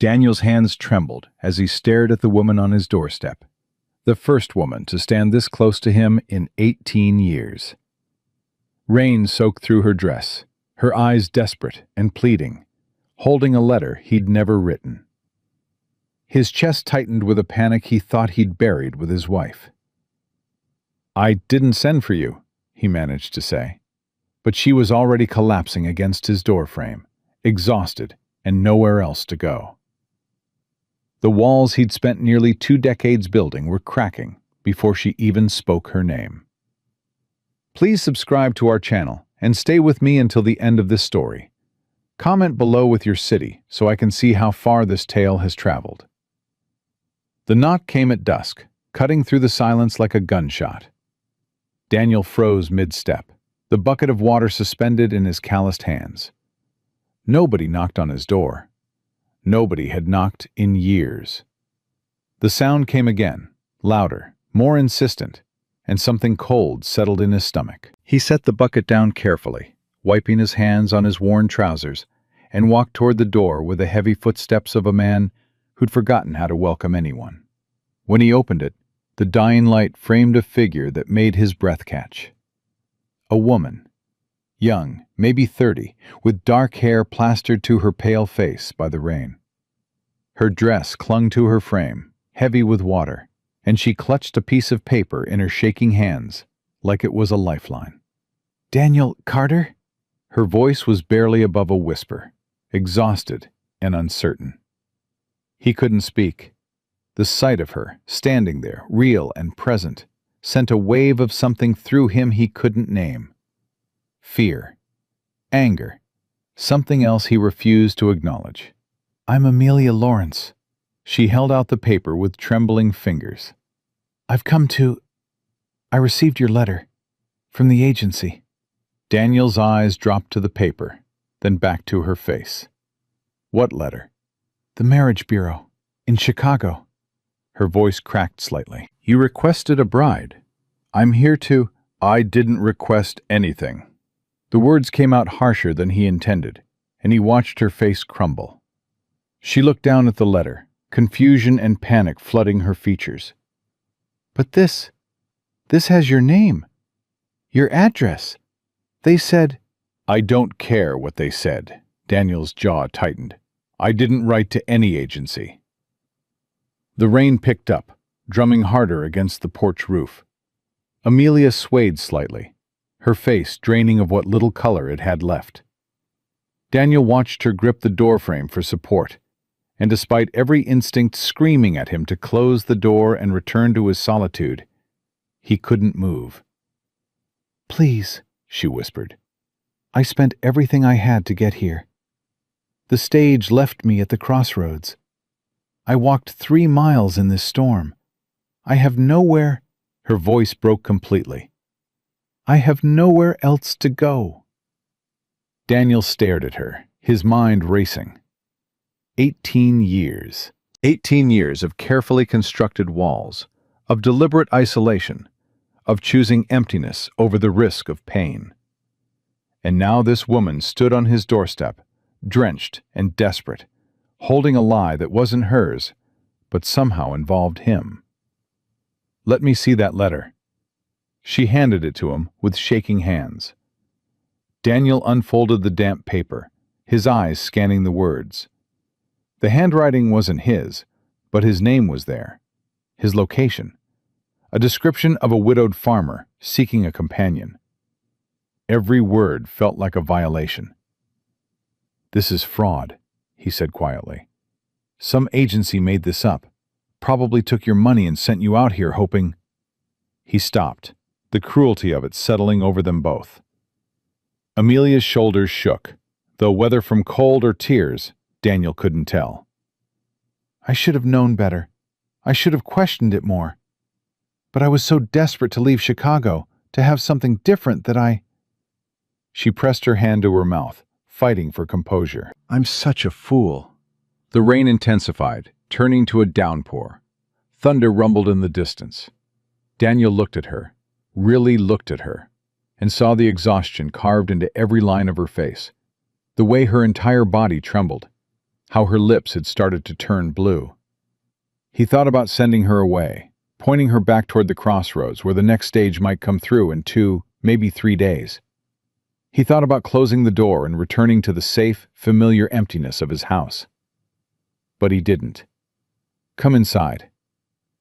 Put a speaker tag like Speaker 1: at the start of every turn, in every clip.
Speaker 1: Daniel's hands trembled as he stared at the woman on his doorstep, the first woman to stand this close to him in 18 years. Rain soaked through her dress, her eyes desperate and pleading, holding a letter he'd never written. His chest tightened with a panic he thought he'd buried with his wife. "I didn't send for you," he managed to say, but she was already collapsing against his doorframe, exhausted and nowhere else to go. The walls he'd spent nearly 2 decades building were cracking before she even spoke her name. Please subscribe to our channel and stay with me until the end of this story. Comment below with your city so I can see how far this tale has traveled. The knock came at dusk, cutting through the silence like a gunshot. Daniel froze mid-step, the bucket of water suspended in his calloused hands. Nobody knocked on his door. Nobody had knocked in years. The sound came again, louder, more insistent, and something cold settled in his stomach. He set the bucket down carefully, wiping his hands on his worn trousers, and walked toward the door with the heavy footsteps of a man who'd forgotten how to welcome anyone. When he opened it, the dying light framed a figure that made his breath catch. A woman, young, maybe 30, with dark hair plastered to her pale face by the rain. Her dress clung to her frame, heavy with water, and she clutched a piece of paper in her shaking hands, like it was a lifeline. "Daniel Carter?" Her voice was barely above a whisper, exhausted and uncertain. He couldn't speak. The sight of her, standing there, real and present, sent a wave of something through him he couldn't name. Fear, anger, something else he refused to acknowledge. "I'm Amelia Lawrence." She held out the paper with trembling fingers. I received your letter from the agency." Daniel's eyes dropped to the paper, then back to her face. "What letter?" "The Marriage Bureau, in Chicago." Her voice cracked slightly. "You requested a bride. I'm here to—" "I didn't request anything." The words came out harsher than he intended, and he watched her face crumble. She looked down at the letter, confusion and panic flooding her features. "But this has your name, your address. They said—" "I don't care what they said." Daniel's jaw tightened. "I didn't write to any agency." The rain picked up, drumming harder against the porch roof. Amelia swayed slightly, her face draining of what little color it had left. Daniel watched her grip the doorframe for support, and despite every instinct screaming at him to close the door and return to his solitude, he couldn't move. "Please," she whispered. "I spent everything I had to get here. The stage left me at the crossroads. I walked 3 miles in this storm. I have nowhere—" Her voice broke completely. "I have nowhere else to go." Daniel stared at her, his mind racing. 18 years. 18 years of carefully constructed walls, of deliberate isolation, of choosing emptiness over the risk of pain. And now this woman stood on his doorstep, drenched and desperate, holding a lie that wasn't hers, but somehow involved him. "Let me see that letter." She handed it to him with shaking hands. Daniel unfolded the damp paper, his eyes scanning the words. The handwriting wasn't his, but his name was there, his location, a description of a widowed farmer seeking a companion. Every word felt like a violation. "This is fraud," he said quietly. "Some agency made this up, probably took your money and sent you out here hoping—" He stopped, the cruelty of it settling over them both. Amelia's shoulders shook, though whether from cold or tears, Daniel couldn't tell. "I should have known better. I should have questioned it more. But I was so desperate to leave Chicago, to have something different that I—" She pressed her hand to her mouth, fighting for composure. "I'm such a fool." The rain intensified, turning to a downpour. Thunder rumbled in the distance. Daniel looked at her, really looked at her, and saw the exhaustion carved into every line of her face, the way her entire body trembled. how her lips had started to turn blue. He thought about sending her away, pointing her back toward the crossroads where the next stage might come through in 2, maybe 3 days. He thought about closing the door and returning to the safe, familiar emptiness of his house. But he didn't. "Come inside."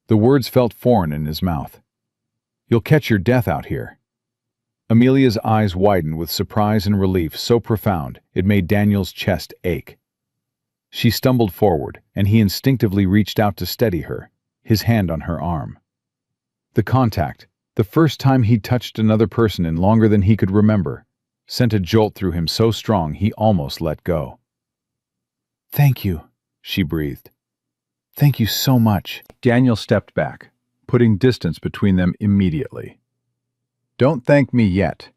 Speaker 1: The words felt foreign in his mouth. "You'll catch your death out here." Amelia's eyes widened with surprise and relief so profound it made Daniel's chest ache. She stumbled forward, and he instinctively reached out to steady her, his hand on her arm. The contact, the first time he'd touched another person in longer than he could remember, sent a jolt through him so strong he almost let go. "Thank you," she breathed. "Thank you so much." Daniel stepped back, putting distance between them immediately. "Don't thank me yet.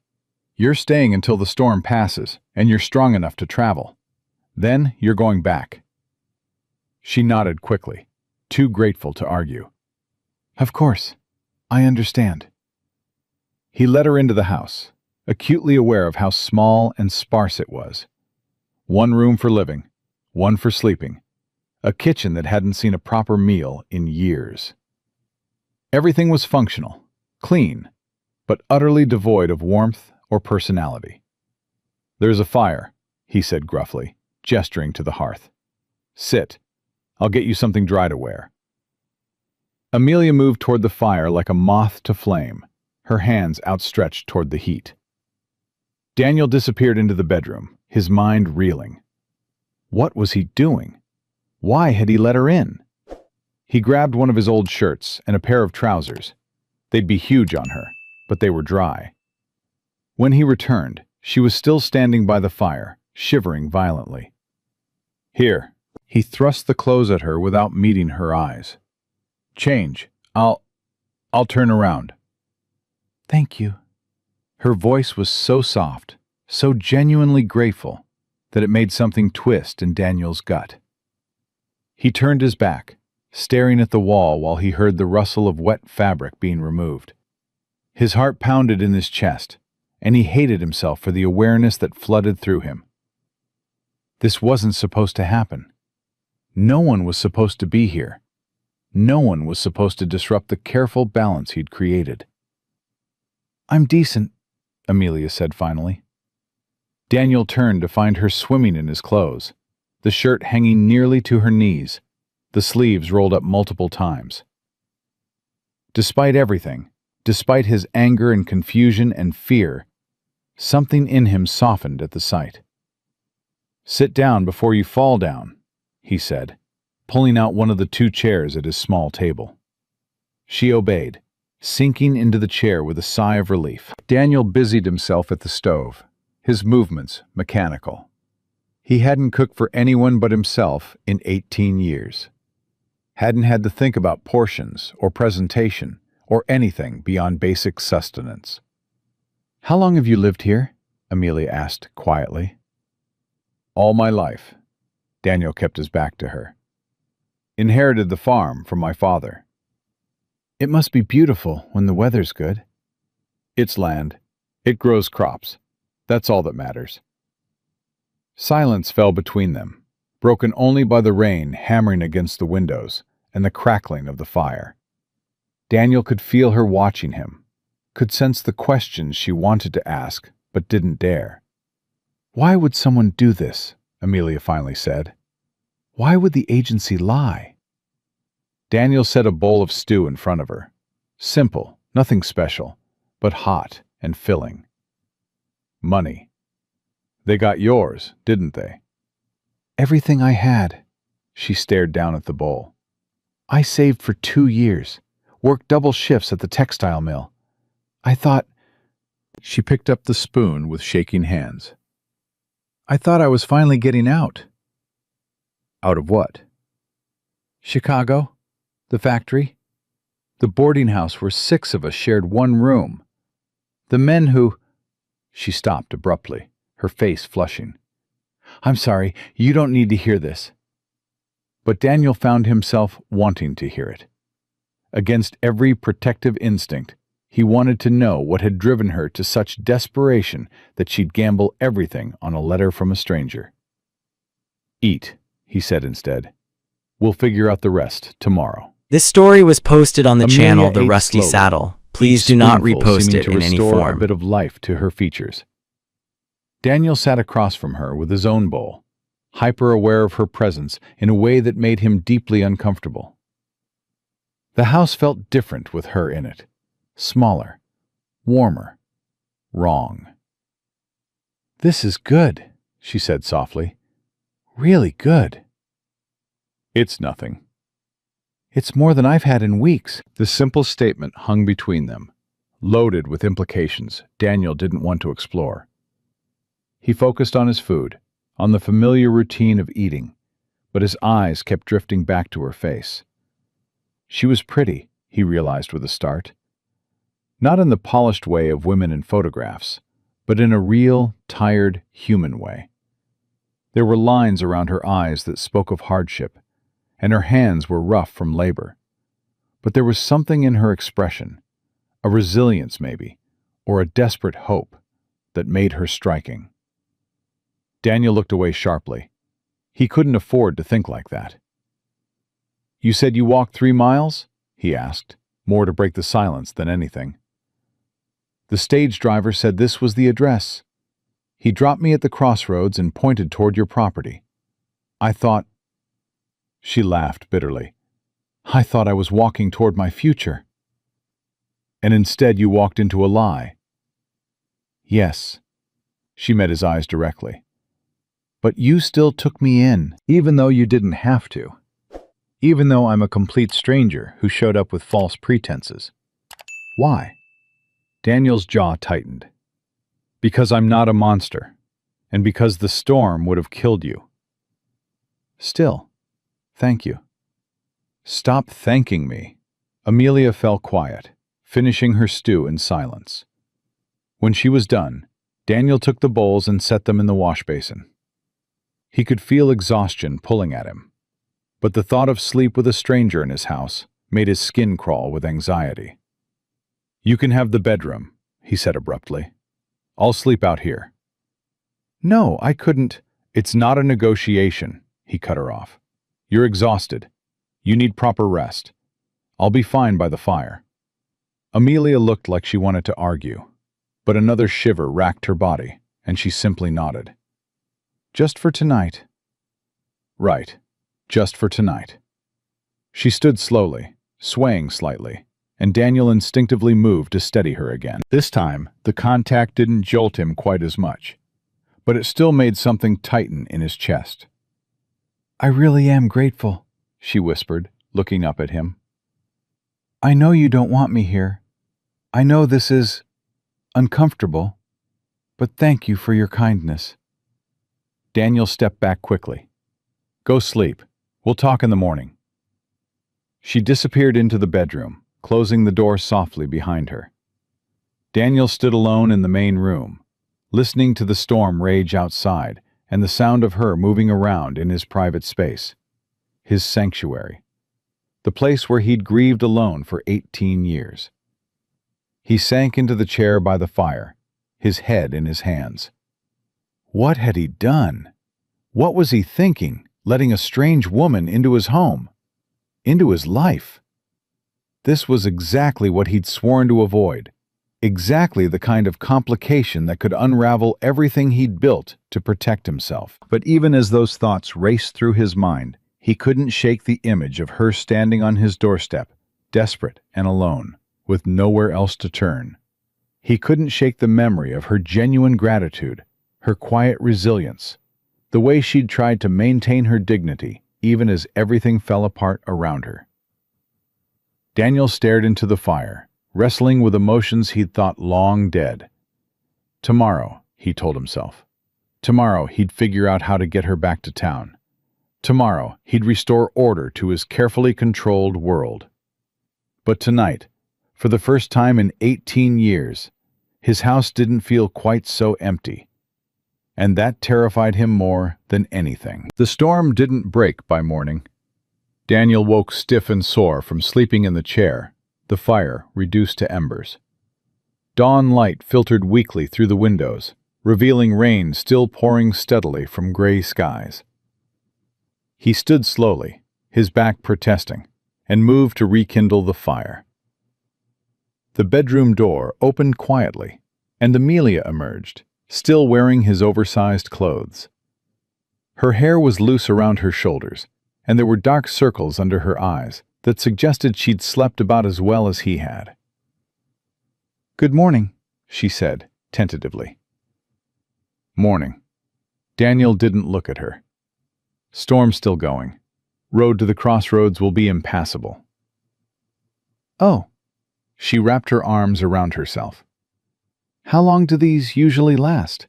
Speaker 1: You're staying until the storm passes, and you're strong enough to travel. Then you're going back." She nodded quickly, too grateful to argue. "Of course. I understand." He led her into the house, acutely aware of how small and sparse it was. One room for living, one for sleeping, a kitchen that hadn't seen a proper meal in years. Everything was functional, clean, but utterly devoid of warmth or personality. "There's a fire," he said gruffly, gesturing to the hearth. "Sit. I'll get you something dry to wear." Amelia moved toward the fire like a moth to flame, her hands outstretched toward the heat. Daniel disappeared into the bedroom, his mind reeling. What was he doing? Why had he let her in? He grabbed one of his old shirts and a pair of trousers. They'd be huge on her, but they were dry. When he returned, she was still standing by the fire, shivering violently. "Here." He thrust the clothes at her without meeting her eyes. "Change. I'll turn around." "Thank you." Her voice was so soft, so genuinely grateful, that it made something twist in Daniel's gut. He turned his back, staring at the wall while he heard the rustle of wet fabric being removed. His heart pounded in his chest, and he hated himself for the awareness that flooded through him. This wasn't supposed to happen. No one was supposed to be here. No one was supposed to disrupt the careful balance he'd created. "I'm decent," Amelia said finally. Daniel turned to find her swimming in his clothes, the shirt hanging nearly to her knees, the sleeves rolled up multiple times. Despite everything, despite his anger and confusion and fear, something in him softened at the sight. "Sit down before you fall down," he said, pulling out one of the 2 chairs at his small table. She obeyed, sinking into the chair with a sigh of relief. Daniel busied himself at the stove, his movements mechanical. He hadn't cooked for anyone but himself in 18 years. Hadn't had to think about portions or presentation or anything beyond basic sustenance. "How long have you lived here?" Amelia asked quietly. "All my life." Daniel kept his back to her. "Inherited the farm from my father." "It must be beautiful when the weather's good." "It's land. It grows crops. That's all that matters." Silence fell between them, broken only by the rain hammering against the windows and the crackling of the fire. Daniel could feel her watching him, could sense the questions she wanted to ask but didn't dare. "Why would someone do this?" Amelia finally said. "Why would the agency lie?" Daniel set a bowl of stew in front of her. Simple, nothing special, but hot and filling. "Money. They got yours, didn't they?" "Everything I had." She stared down at the bowl. "I saved for 2 years, worked double shifts at the textile mill. I thought—" She picked up the spoon with shaking hands. "I thought I was finally getting out." "Out of what?" "Chicago. The factory. The boarding house where 6 of us shared one room. The men who—" She stopped abruptly, her face flushing. "I'm sorry, you don't need to hear this." But Daniel found himself wanting to hear it. Against every protective instinct, he wanted to know what had driven her to such desperation that she'd gamble everything on a letter from a stranger. "Eat," he said instead. We'll figure out the rest tomorrow.
Speaker 2: This story was posted on the
Speaker 1: Amelia
Speaker 2: channel The
Speaker 1: ate
Speaker 2: Rusty
Speaker 1: slowly,
Speaker 2: Saddle.
Speaker 1: each
Speaker 2: Please do not
Speaker 1: spoonful
Speaker 2: repost
Speaker 1: seeming
Speaker 2: it
Speaker 1: to
Speaker 2: in any
Speaker 1: restore a
Speaker 2: form.
Speaker 1: bit of life to her features. Daniel sat across from her with his own bowl, hyper-aware of her presence in a way that made him deeply uncomfortable. The house felt different with her in it. Smaller, warmer, wrong. "This is good," she said softly. "Really good." "It's nothing." "It's more than I've had in weeks." The simple statement hung between them, loaded with implications Daniel didn't want to explore. He focused on his food, on the familiar routine of eating, but his eyes kept drifting back to her face. She was pretty, he realized with a start. Not in the polished way of women in photographs, but in a real, tired, human way. There were lines around her eyes that spoke of hardship, and her hands were rough from labor. But there was something in her expression, a resilience maybe, or a desperate hope, that made her striking. Daniel looked away sharply. He couldn't afford to think like that. "You said you walked 3 miles?" he asked, more to break the silence than anything. "The stage driver said this was the address. He dropped me at the crossroads and pointed toward your property. I thought—" She laughed bitterly. "I thought I was walking toward my future." "And instead you walked into a lie." "Yes." She met his eyes directly. "But you still took me in, even though you didn't have to. Even though I'm a complete stranger who showed up with false pretenses. Why?" Daniel's jaw tightened. "Because I'm not a monster, and because the storm would have killed you." "Still, thank you." "Stop thanking me." Amelia fell quiet, finishing her stew in silence. When she was done, Daniel took the bowls and set them in the wash basin. He could feel exhaustion pulling at him, but the thought of sleep with a stranger in his house made his skin crawl with anxiety. "You can have the bedroom," he said abruptly. "I'll sleep out here." "No, I couldn't." "It's not a negotiation," he cut her off. "You're exhausted. You need proper rest. I'll be fine by the fire." Amelia looked like she wanted to argue, but another shiver racked her body, and she simply nodded. "Just for tonight." "Right, just for tonight." She stood slowly, swaying slightly, and Daniel instinctively moved to steady her again. This time, the contact didn't jolt him quite as much, but it still made something tighten in his chest. "I really am grateful," she whispered, looking up at him. "I know you don't want me here. I know this is uncomfortable, but thank you for your kindness." Daniel stepped back quickly. "Go sleep. We'll talk in the morning." She disappeared into the bedroom, closing the door softly behind her. Daniel stood alone in the main room, listening to the storm rage outside and the sound of her moving around in his private space, his sanctuary, the place where he'd grieved alone for 18 years. He sank into the chair by the fire, his head in his hands. What had he done? What was he thinking, letting a strange woman into his home, into his life? This was exactly what he'd sworn to avoid, exactly the kind of complication that could unravel everything he'd built to protect himself. But even as those thoughts raced through his mind, he couldn't shake the image of her standing on his doorstep, desperate and alone, with nowhere else to turn. He couldn't shake the memory of her genuine gratitude, her quiet resilience, the way she'd tried to maintain her dignity even as everything fell apart around her. Daniel stared into the fire, wrestling with emotions he'd thought long dead. Tomorrow, he told himself. Tomorrow he'd figure out how to get her back to town. Tomorrow he'd restore order to his carefully controlled world. But tonight, for the first time in 18 years, his house didn't feel quite so empty. And that terrified him more than anything. The storm didn't break by morning. Daniel woke stiff and sore from sleeping in the chair, the fire reduced to embers. Dawn light filtered weakly through the windows, revealing rain still pouring steadily from gray skies. He stood slowly, his back protesting, and moved to rekindle the fire. The bedroom door opened quietly, and Amelia emerged, still wearing his oversized clothes. Her hair was loose around her shoulders, and there were dark circles under her eyes that suggested she'd slept about as well as he had. "Good morning," she said, tentatively. "Morning." Daniel didn't look at her. "Storm's still going. Road to the crossroads will be impassable." "Oh." She wrapped her arms around herself. "How long do these usually last?"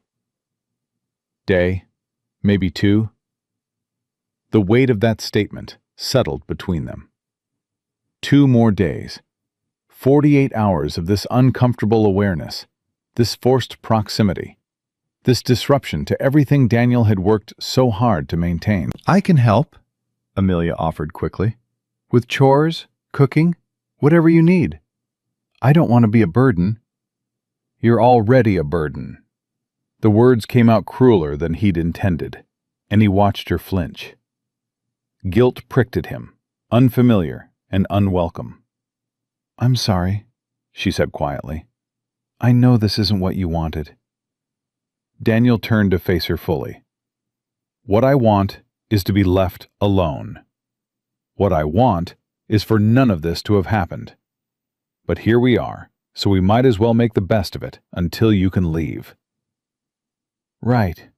Speaker 1: "Day, maybe 2. The weight of that statement settled between them. 2 more days. 48 hours of this uncomfortable awareness, this forced proximity, this disruption to everything Daniel had worked so hard to maintain. "I can help," Amelia offered quickly. "With chores, cooking, whatever you need. I don't want to be a burden." "You're already a burden." The words came out crueler than he'd intended, and he watched her flinch. Guilt pricked at him, unfamiliar and unwelcome. "I'm sorry," she said quietly. "I know this isn't what you wanted." Daniel turned to face her fully. "What I want is to be left alone. What I want is for none of this to have happened. But here we are, so we might as well make the best of it until you can leave." "Right."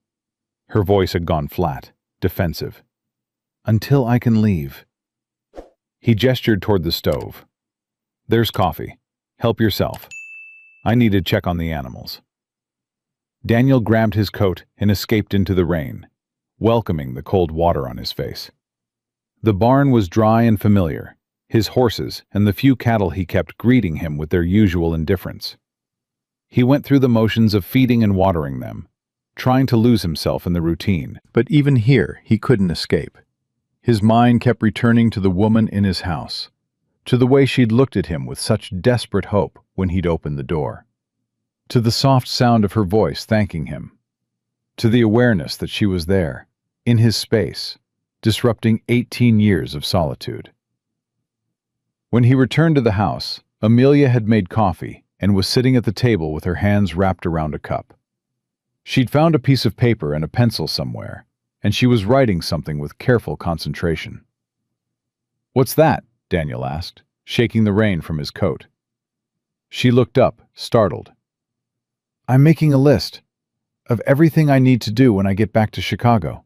Speaker 1: Her voice had gone flat, defensive. "Until I can leave." He gestured toward the stove. "There's coffee. Help yourself. I need to check on the animals." Daniel grabbed his coat and escaped into the rain, welcoming the cold water on his face. The barn was dry and familiar, his horses and the few cattle he kept greeting him with their usual indifference. He went through the motions of feeding and watering them, trying to lose himself in the routine. But even here, he couldn't escape. His mind kept returning to the woman in his house, to the way she'd looked at him with such desperate hope when he'd opened the door, to the soft sound of her voice thanking him, to the awareness that she was there, in his space, disrupting 18 years of solitude. When he returned to the house, Amelia had made coffee and was sitting at the table with her hands wrapped around a cup. She'd found a piece of paper and a pencil somewhere, and she was writing something with careful concentration. "What's that?" Daniel asked, shaking the rain from his coat. She looked up, startled. "I'm making a list of everything I need to do when I get back to Chicago.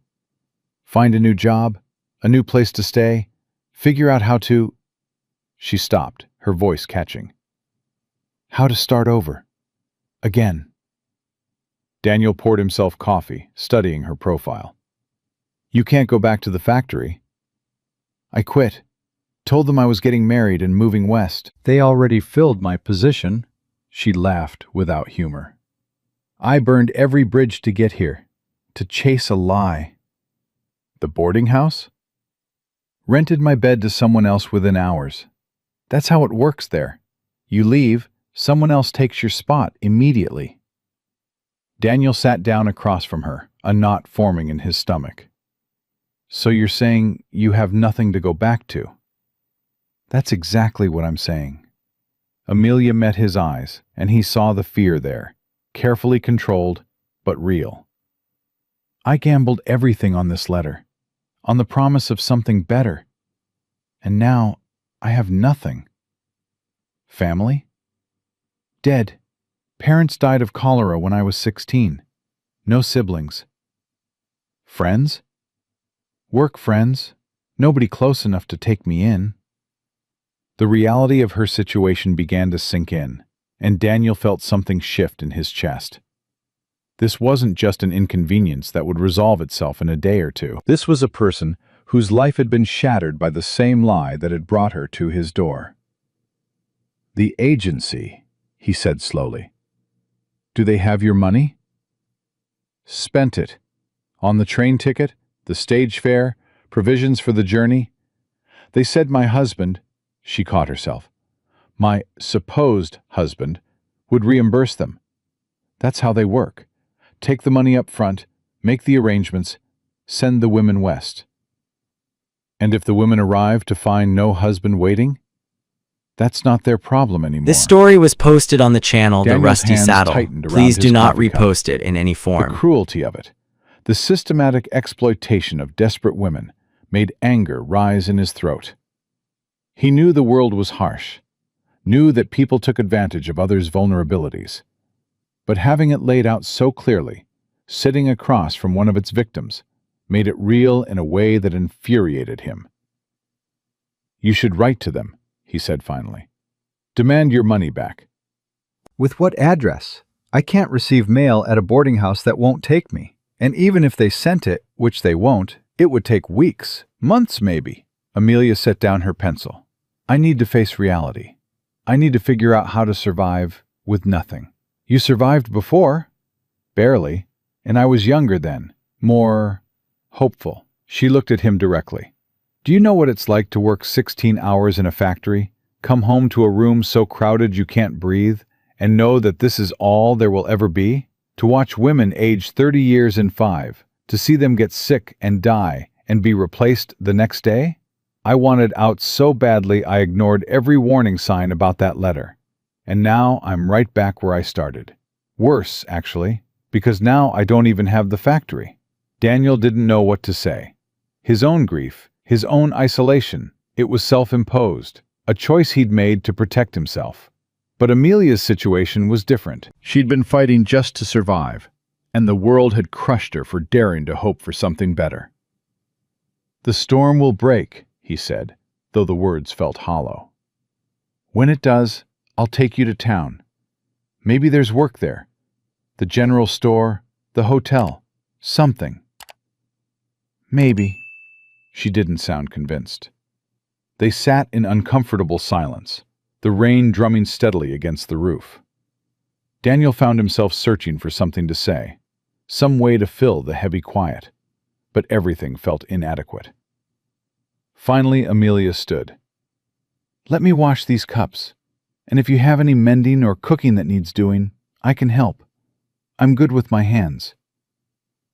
Speaker 1: Find a new job, a new place to stay, figure out how to—" She stopped, her voice catching. "How to start over. Again." Daniel poured himself coffee, studying her profile. "You can't go back to the factory." "I quit. Told them I was getting married and moving west." "They already filled my position." She laughed without humor. "I burned every bridge to get here, to chase a lie." "The boarding house?" "Rented my bed to someone else within hours. That's how it works there. You leave, someone else takes your spot immediately." Daniel sat down across from her, a knot forming in his stomach. "So you're saying you have nothing to go back to?" "That's exactly what I'm saying." Amelia met his eyes, and he saw the fear there, carefully controlled, but real. "I gambled everything on this letter, on the promise of something better. And now I have nothing." "Family?" "Dead. Parents died of cholera when I was 16. No siblings." "Friends?" "Work friends. Nobody close enough to take me in." The reality of her situation began to sink in, and Daniel felt something shift in his chest. This wasn't just an inconvenience that would resolve itself in a day or two. This was a person whose life had been shattered by the same lie that had brought her to his door. "The agency," he said slowly. "Do they have your money?" "Spent it. On the train ticket, the stage fare, provisions for the journey. They said my husband," she caught herself, "my supposed husband, would reimburse them. That's how they work. Take the money up front, make the arrangements, send the women west." And if the women arrive to find no husband waiting, that's not their problem anymore.
Speaker 2: This story was posted on the channel The
Speaker 1: Daniel's
Speaker 2: Rusty
Speaker 1: hands
Speaker 2: Saddle.
Speaker 1: tightened around
Speaker 2: Please
Speaker 1: his
Speaker 2: do not
Speaker 1: coffee cup.
Speaker 2: repost it in any
Speaker 1: The
Speaker 2: form.
Speaker 1: cruelty of it, the systematic exploitation of desperate women, made anger rise in his throat. He knew the world was harsh, knew that people took advantage of others' vulnerabilities. But having it laid out so clearly, sitting across from one of its victims, made it real in a way that infuriated him. "You should write to them," he said finally. "Demand your money back."
Speaker 3: With what address? I can't receive mail at a boarding house that won't take me. And even if they sent it, which they won't, it would take weeks, months maybe. Amelia set down her pencil. I need to face reality. I need to figure out how to survive with nothing. You survived before? Barely. And I was younger then, more hopeful. She looked at him directly. Do you know what it's like to work 16 hours in a factory, come home to a room so crowded you can't breathe, and know that this is all there will ever be? To watch women age 30 years and 5, to see them get sick and die and be replaced the next day? I wanted out so badly I ignored every warning sign about that letter. And now I'm right back where I started. Worse, actually, because now I don't even have the factory. Daniel didn't know what to say. His own grief, his own isolation, it was self-imposed, a choice he'd made to protect himself. But Amelia's situation was different. She'd been fighting just to survive, and the world had crushed her for daring to hope for something better. "The storm will break," he said, though the words felt hollow. "When it does, I'll take you to town. Maybe there's work there. The general store, the hotel, something." "Maybe." She didn't sound convinced. They sat in uncomfortable silence, the rain drumming steadily against the roof. Daniel found himself searching for something to say, some way to fill the heavy quiet, but everything felt inadequate. Finally, Amelia stood. "Let me wash these cups, and if you have any mending or cooking that needs doing, I can help. I'm good with my hands."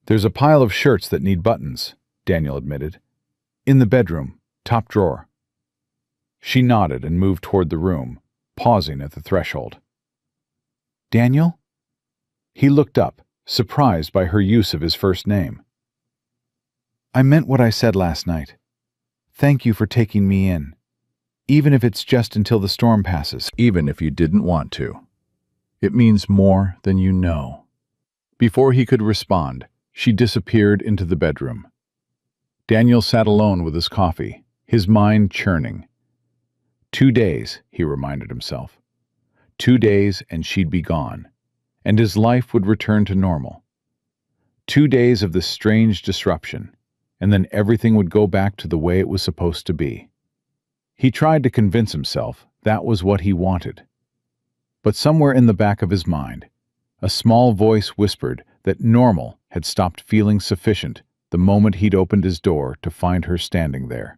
Speaker 3: "There's a pile of shirts that need buttons," Daniel admitted. "In the bedroom, top drawer." She nodded and moved toward the room, pausing at the threshold. "Daniel?" He looked up, surprised by her use of his first name. "I meant what I said last night. Thank you for taking me in, even if it's just until the storm passes." "Even if you didn't want to. It means more than you know." Before he could respond, she disappeared into the bedroom. Daniel sat alone with his coffee, his mind churning. 2 days, he reminded himself. 2 days and she'd be gone, and his life would return to normal. 2 days of this strange disruption, and then everything would go back to the way it was supposed to be. He tried to convince himself that was what he wanted. But somewhere in the back of his mind, a small voice whispered that normal had stopped feeling sufficient the moment he'd opened his door to find her standing there.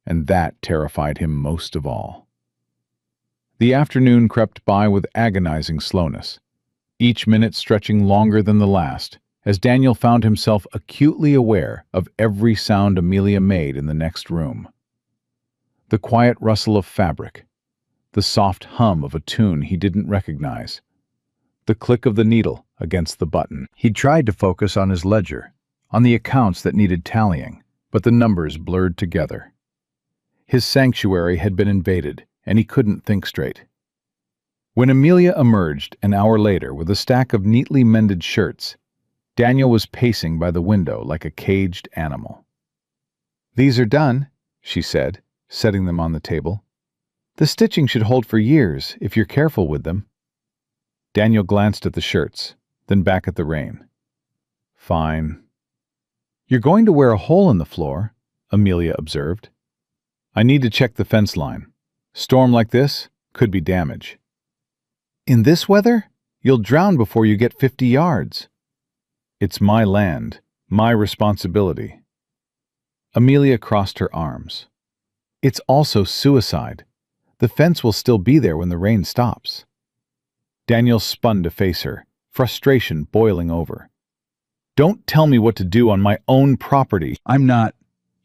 Speaker 3: And that terrified him most of all. The afternoon crept by with agonizing slowness, each minute stretching longer than the last, as Daniel found himself acutely aware of every sound Amelia made in the next room. The quiet rustle of fabric, the soft hum of a tune he didn't recognize, the click of the needle against the button. He'd tried to focus on his ledger, on the accounts that needed tallying, but the numbers blurred together. His sanctuary had been invaded, and he couldn't think straight. When Amelia emerged an hour later with a stack of neatly mended shirts, Daniel was pacing by the window like a caged animal. "These are done," she said, setting them on the table. "The stitching should hold for years if you're careful with them." Daniel glanced at the shirts, then back at the rain. "Fine." "You're going to wear a hole in the floor," Amelia observed. "I need to check the fence line. Storm like this could be damage." "In this weather? You'll drown before you get 50 yards. "It's my land, my responsibility." Amelia crossed her arms. "It's also suicide. The fence will still be there when the rain stops." Daniel spun to face her, frustration boiling over. "Don't tell me what to do on my own property." "I'm not."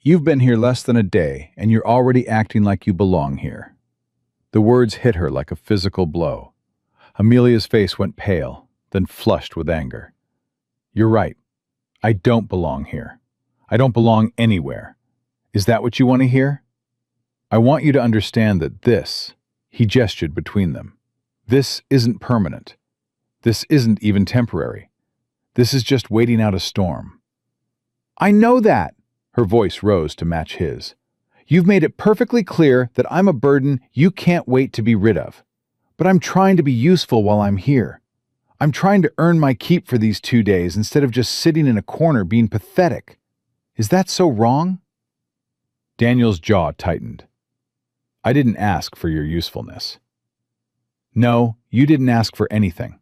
Speaker 3: You've been here less than a day, and you're already acting like you belong here." The words hit her like a physical blow. Amelia's face went pale, then flushed with anger. "You're right. I don't belong here. I don't belong anywhere. Is that what you want to hear? I want you to understand that this," he gestured between them, "this isn't permanent. This isn't even temporary. This is just waiting out a storm." "I know that!" Her voice rose to match his. "You've made it perfectly clear that I'm a burden you can't wait to be rid of. But I'm trying to be useful while I'm here. I'm trying to earn my keep for these 2 days instead of just sitting in a corner being pathetic. Is that so wrong?" Daniel's jaw tightened. "I didn't ask for your usefulness." "No, you didn't ask for anything.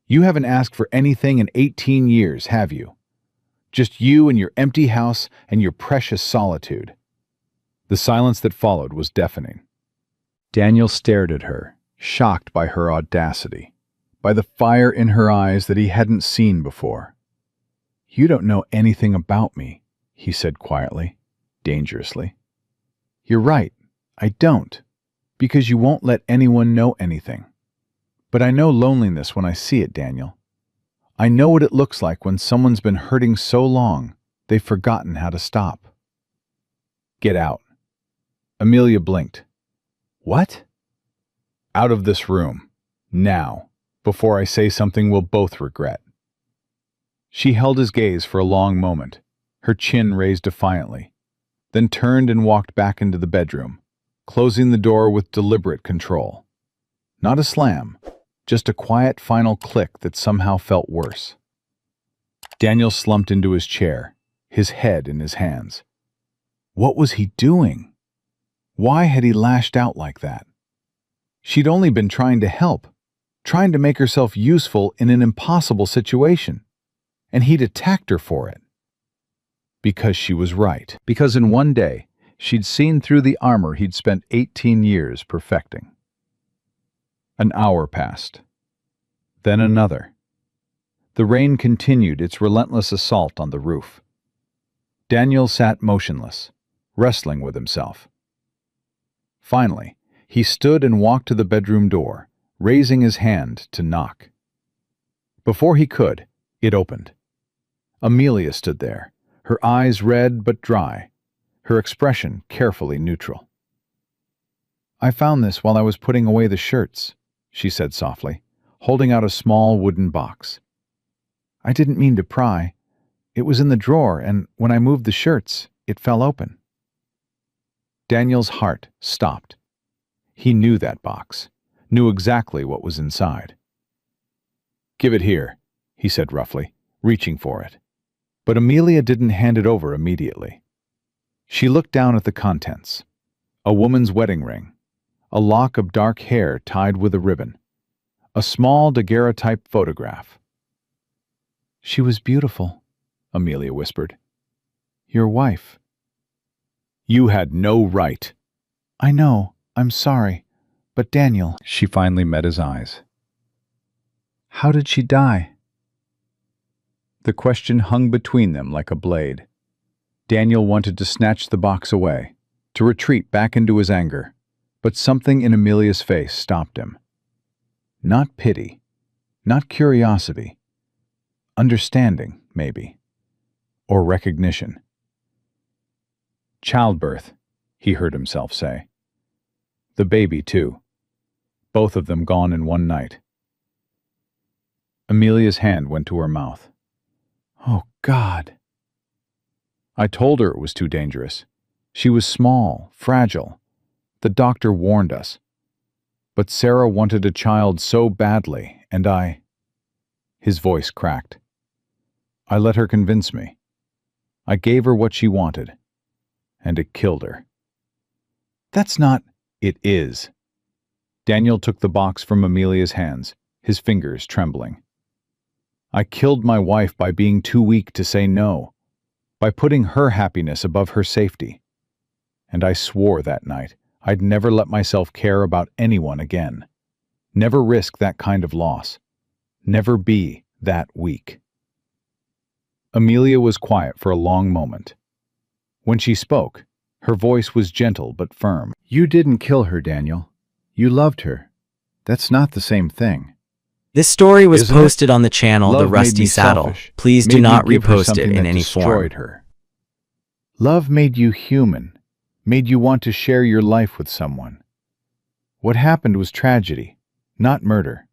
Speaker 3: You haven't asked for anything in 18 years, have you? Just you and your empty house and your precious solitude." The silence that followed was deafening. Daniel stared at her, shocked by her audacity, by the fire in her eyes that he hadn't seen before. "You don't know anything about me," he said quietly, dangerously. "You're right, I don't, because you won't let anyone know anything. But I know loneliness when I see it, Daniel. I know what it looks like when someone's been hurting so long they've forgotten how to stop." "Get out." Amelia blinked. "What?" "Out of this room. Now, before I say something we'll both regret." She held his gaze for a long moment, her chin raised defiantly, then turned and walked back into the bedroom, closing the door with deliberate control. Not a slam, just a quiet final click that somehow felt worse. Daniel slumped into his chair, his head in his hands. What was he doing? Why had he lashed out like that? She'd only been trying to help, trying to make herself useful in an impossible situation, and he'd attacked her for it. Because she was right. Because in one day, she'd seen through the armor he'd spent 18 years perfecting. An hour passed. Then another. The rain continued its relentless assault on the roof. Daniel sat motionless, wrestling with himself. Finally, he stood and walked to the bedroom door, raising his hand to knock. Before he could, it opened. Amelia stood there, her eyes red but dry, her expression carefully neutral. "I found this while I was putting away the shirts," she said softly, holding out a small wooden box. "I didn't mean to pry. It was in the drawer, and when I moved the shirts, it fell open." Daniel's heart stopped. He knew that box, knew exactly what was inside. "Give it here," he said roughly, reaching for it. But Amelia didn't hand it over immediately. She looked down at the contents. A woman's wedding ring, a lock of dark hair tied with a ribbon, a small daguerreotype photograph. "She was beautiful," Amelia whispered. "Your wife." "You had no right." "I know, I'm sorry, but Daniel..." She finally met his eyes. "How did she die?" The question hung between them like a blade. Daniel wanted to snatch the box away, to retreat back into his anger, but something in Amelia's face stopped him. Not pity, not curiosity. Understanding, maybe. Or recognition. "Childbirth," he heard himself say. The baby, too. Both of them gone in one night. Amelia's hand went to her mouth. "Oh, God." "I told her it was too dangerous. She was small, fragile. The doctor warned us. But Sarah wanted a child so badly, and I..." His voice cracked. "I let her convince me. I gave her what she wanted. And it killed her." "That's not..." "It is." Daniel took the box from Amelia's hands, his fingers trembling. "I killed my wife by being too weak to say no, by putting her happiness above her safety. And I swore that night I'd never let myself care about anyone again, never risk that kind of loss, never be that weak." Amelia was quiet for a long moment.
Speaker 1: When she spoke, her voice was gentle but firm.
Speaker 3: You didn't kill her, Daniel. You loved her. That's not the same thing.
Speaker 2: This story was
Speaker 3: Isn't it?
Speaker 2: posted on the channel The
Speaker 3: Love made
Speaker 2: Rusty
Speaker 3: me
Speaker 2: Saddle.
Speaker 3: selfish,
Speaker 2: Please do
Speaker 3: made me
Speaker 2: not
Speaker 3: give her
Speaker 2: repost it
Speaker 3: something
Speaker 2: in
Speaker 3: that
Speaker 2: any form.
Speaker 3: destroyed her. Love made you human, made you want to share your life with someone. What happened was tragedy, not murder.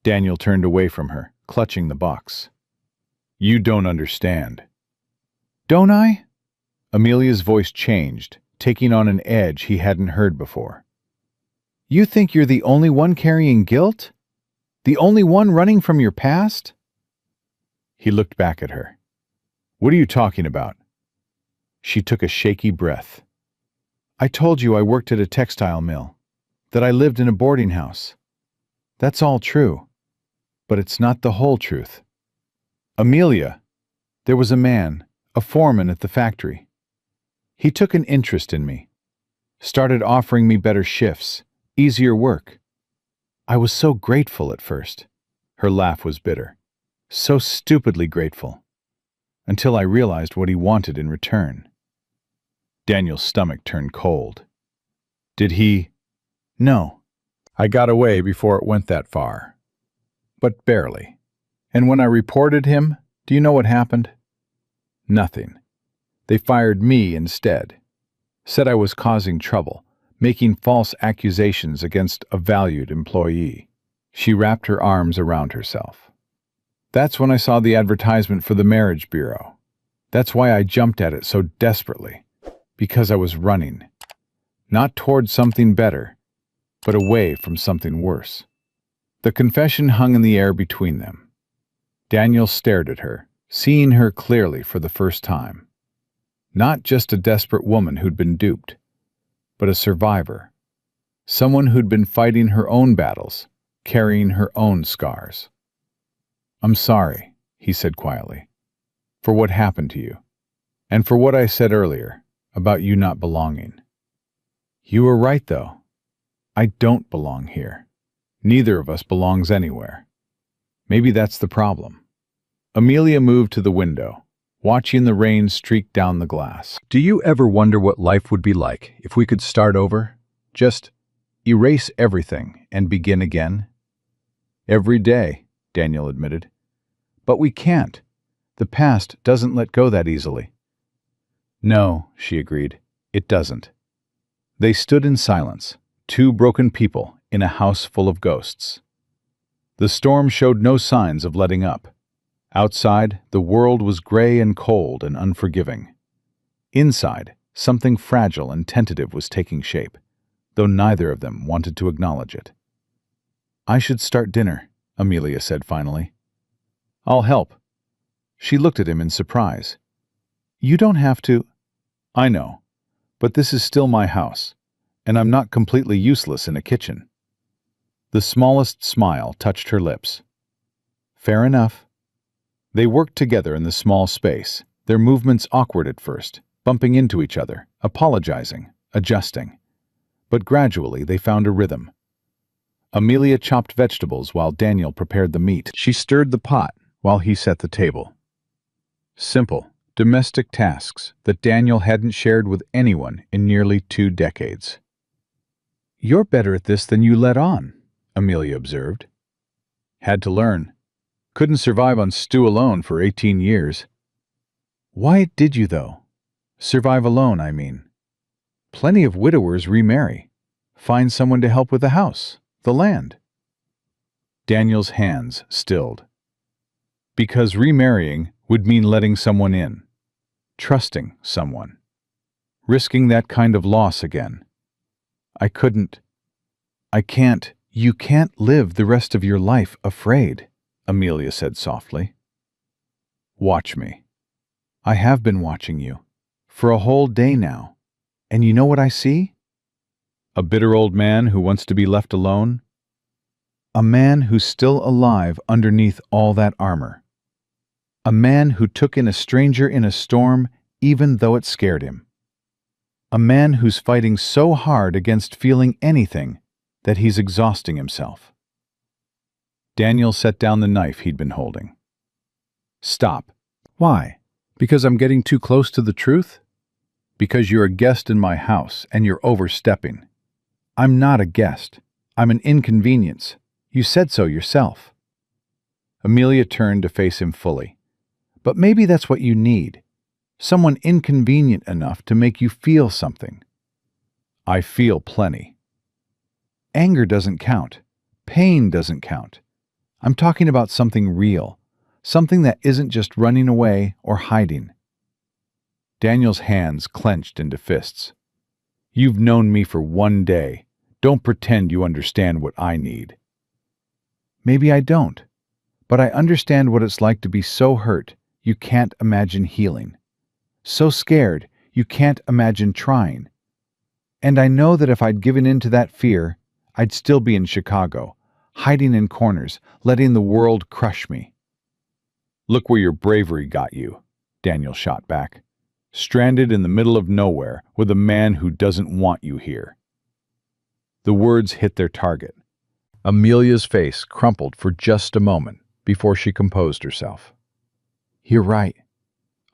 Speaker 1: Daniel turned away from her, clutching the box. You don't understand.
Speaker 3: Don't I?
Speaker 1: Amelia's voice changed, taking on an edge he hadn't heard before.
Speaker 3: You think you're the only one carrying guilt? The only one running from your past?
Speaker 1: He looked back at her. What are you talking about? She took a shaky breath.
Speaker 3: I told you I worked at a textile mill, that I lived in a boarding house. That's all true, but it's not the whole truth.
Speaker 1: Amelia,
Speaker 3: There was a man, a foreman at the factory. He took an interest in me, started offering me better shifts, easier work. I was so grateful at first.
Speaker 1: her laugh was bitter.
Speaker 3: So stupidly grateful. Until I realized what he wanted in return.
Speaker 1: Daniel's stomach turned cold. Did he?
Speaker 3: No.
Speaker 1: I got away before it went that far. But barely. And when I reported him, do you know what happened? Nothing. They fired me instead. Said I was causing trouble, making false accusations against a valued employee. She wrapped her arms around herself. That's when I saw the advertisement for the marriage bureau. That's why I jumped at it so desperately. Because I was running. Not toward something better, but away from something worse. The confession hung in the air between them. Daniel stared at her, seeing her clearly for the first time. Not just a desperate woman who'd been duped, but a survivor. Someone who'd been fighting her own battles, carrying her own scars. I'm sorry, he said quietly, for what happened to you, and for what I said earlier about you not belonging. You were right, though. I don't belong here. Neither of us belongs anywhere. Maybe that's the problem. Amelia moved to the window, watching the rain streak down the glass.
Speaker 3: Do you ever wonder what life would be like if we could start over? Just erase everything and begin again?
Speaker 1: Every day, Daniel admitted.
Speaker 3: But we can't. The past doesn't let go that easily.
Speaker 1: No, she agreed. It doesn't. They stood in silence, two broken people in a house full of ghosts. The storm showed no signs of letting up. Outside, the world was gray and cold and unforgiving. Inside, something fragile and tentative was taking shape, though neither of them wanted to acknowledge it. I should start dinner, Amelia said finally. I'll help. She looked at him in surprise. You don't have to. I know, but this is still my house, and I'm not completely useless in a kitchen. The smallest smile touched her lips. Fair enough. They worked together in the small space, their movements awkward at first, bumping into each other, apologizing, adjusting. But gradually they found a rhythm. Amelia chopped vegetables while Daniel prepared the meat. She stirred the pot while he set the table. Simple, domestic tasks that Daniel hadn't shared with anyone in nearly 2 decades. You're better at this than you let on, Amelia observed. Had to learn. Couldn't survive on stew alone for 18 years. Why did you, though? Survive alone, I mean. Plenty of widowers remarry. Find someone to help with the house, the land. Daniel's hands stilled. Because remarrying would mean letting someone in. Trusting someone. Risking that kind of loss again. I can't. You can't live the rest of your life afraid, Amelia said softly. Watch me. I have been watching you. For a whole day now. And you know what I see? A bitter old man who wants to be left alone? A man who's still alive underneath all that armor. A man who took in a stranger in a storm even though it scared him. A man who's fighting so hard against feeling anything that he's exhausting himself. Daniel set down the knife he'd been holding. Stop. Why? Because I'm getting too close to the truth?
Speaker 3: Because you're a guest in my house and you're overstepping. I'm not a guest. I'm an inconvenience. You said so yourself. Amelia turned to face him fully. But maybe that's what you need. Someone inconvenient enough to make you feel something. I feel plenty. Anger doesn't count. Pain doesn't count. I'm talking about something real. Something that isn't just running away or hiding. Daniel's hands clenched into fists. You've known me for one day. Don't pretend you understand what I need. Maybe I don't, but I understand what it's like to be so hurt you can't imagine healing. So scared you can't imagine trying. And I know that if I'd given in to that fear, I'd still be in Chicago, hiding in corners, letting the world crush me. Look where your bravery got you, Daniel shot back. Stranded in the middle of nowhere with a man who doesn't want you here. The words hit their target. Amelia's face crumpled for just a moment before she composed herself. You're right.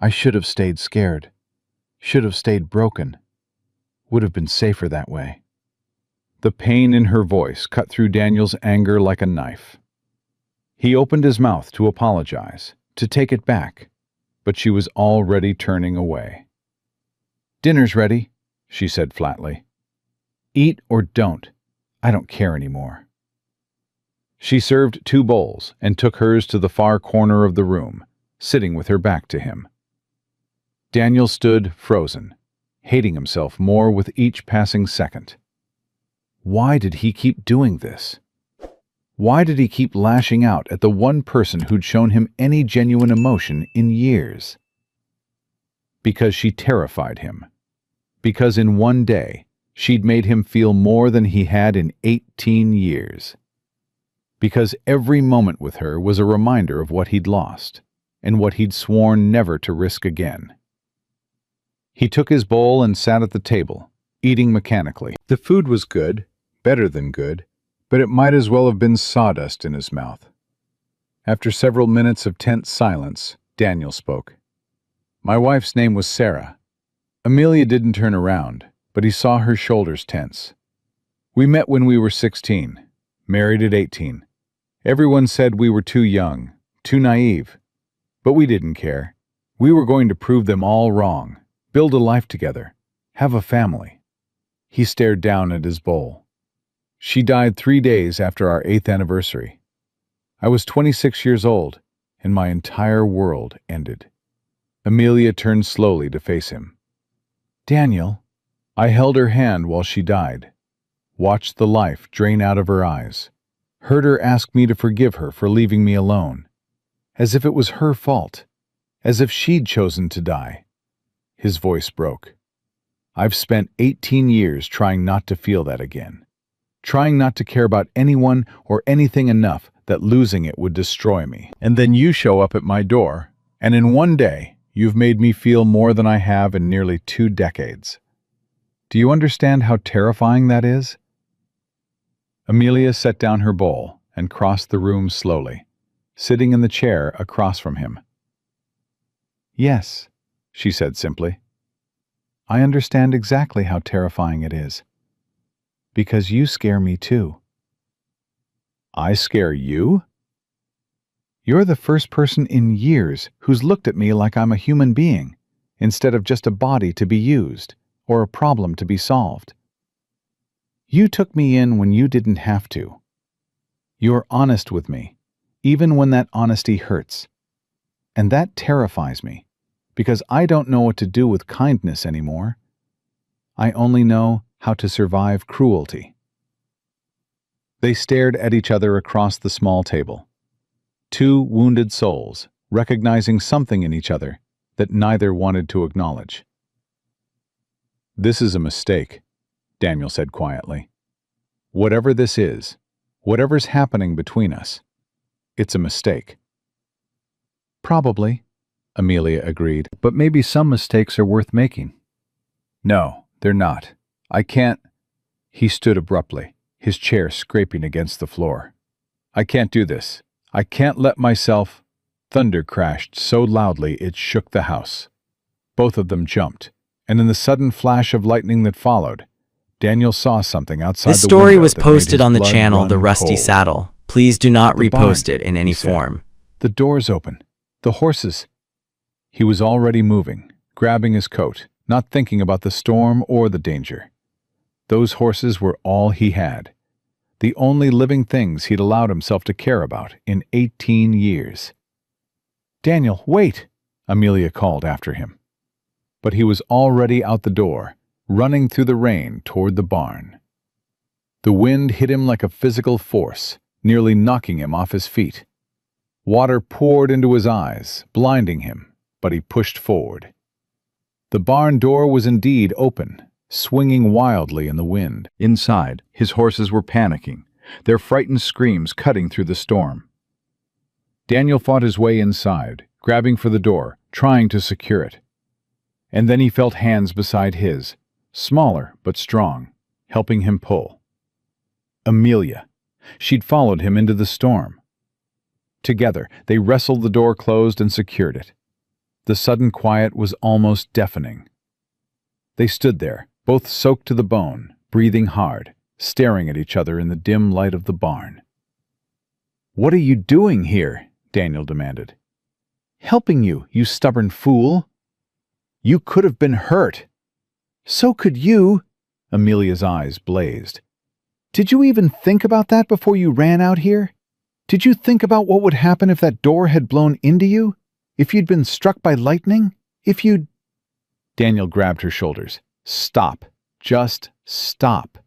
Speaker 3: I should have stayed scared. Should have stayed broken. Would have been safer that way. The pain in her voice cut through Daniel's anger like a knife. He opened his mouth to apologize, to take it back, but she was already turning away. Dinner's ready, she said flatly. Eat or don't. I don't care anymore. She served 2 bowls and took hers to the far corner of the room, sitting with her back to him. Daniel stood frozen, hating himself more with each passing second. Why did he keep doing this? Why did he keep lashing out at the one person who'd shown him any genuine emotion in years? Because she terrified him. Because in one day, she'd made him feel more than he had in 18 years. Because every moment with her was a reminder of what he'd lost, and what he'd sworn never to risk again. He took his bowl and sat at the table, eating mechanically. The food was good, better than good, but it might as well have been sawdust in his mouth. After several minutes of tense silence, Daniel spoke. My wife's name was Sarah. Amelia didn't turn around, but he saw her shoulders tense. We met when we were 16, married at 18. Everyone said we were too young, too naive. But we didn't care. We were going to prove them all wrong, build a life together, have a family. He stared down at his bowl. She died 3 days after our 8th anniversary. I was 26 years old, and my entire world ended. Amelia turned slowly to face him. Daniel, I held her hand while she died, watched the life drain out of her eyes, heard her ask me to forgive her for leaving me alone, as if it was her fault, as if she'd chosen to die. His voice broke. I've spent 18 years trying not to feel that again, trying not to care about anyone or anything enough that losing it would destroy me. And then you show up at my door, and in one day, you've made me feel more than I have in nearly 2 decades. Do you understand how terrifying that is? Amelia set down her bowl and crossed the room slowly, sitting in the chair across from him. Yes, she said simply. I understand exactly how terrifying it is. Because you scare me too. I scare you? You're the first person in years who's looked at me like I'm a human being, instead of just a body to be used, or a problem to be solved. You took me in when you didn't have to. You're honest with me, even when that honesty hurts. And that terrifies me, because I don't know what to do with kindness anymore. I only know how to survive cruelty. They stared at each other across the small table. 2 wounded souls, recognizing something in each other that neither wanted to acknowledge. This is a mistake, Daniel said quietly. Whatever this is, whatever's happening between us, it's a mistake. Probably, Amelia agreed, but maybe some mistakes are worth making. No, they're not. I can't. He stood abruptly, his chair scraping against the floor. I can't do this. I can't let myself. Thunder crashed so loudly it shook the house. Both of them jumped,
Speaker 1: and in the sudden flash of lightning that followed, Daniel saw something outside
Speaker 2: This
Speaker 1: the
Speaker 2: story
Speaker 1: window
Speaker 2: was
Speaker 1: that made
Speaker 2: posted
Speaker 1: his
Speaker 2: on the
Speaker 1: blood
Speaker 2: channel
Speaker 1: run
Speaker 2: The Rusty
Speaker 1: cold.
Speaker 2: Saddle. Please do not
Speaker 1: "The
Speaker 2: repost
Speaker 1: barn,"
Speaker 2: it in any
Speaker 1: he said.
Speaker 2: form.
Speaker 1: "The door's open. The horses." He was already moving, grabbing his coat, not thinking about the storm or the danger. Those horses were all he had, the only living things he'd allowed himself to care about in 18 years. "Daniel, wait!" Amelia called after him. But he was already out the door, running through the rain toward the barn. The wind hit him like a physical force, nearly knocking him off his feet. Water poured into his eyes, blinding him, but he pushed forward. The barn door was indeed open, swinging wildly in the wind. Inside, his horses were panicking, their frightened screams cutting through the storm. Daniel fought his way inside, grabbing for the door, trying to secure it. And then he felt hands beside his, smaller but strong, helping him pull. Amelia. She'd followed him into the storm. Together, they wrestled the door closed and secured it. The sudden quiet was almost deafening. They stood there, both soaked to the bone, breathing hard, staring at each other in the dim light of the barn. "What are you doing here?" Daniel demanded. "Helping you, you stubborn fool. You could have been hurt." "So could you." Amelia's eyes blazed. "Did you even think about that before you ran out here? Did you think about what would happen if that door had blown into you? If you'd been struck by lightning? If you'd—" Daniel grabbed her shoulders. "Stop. Just stop."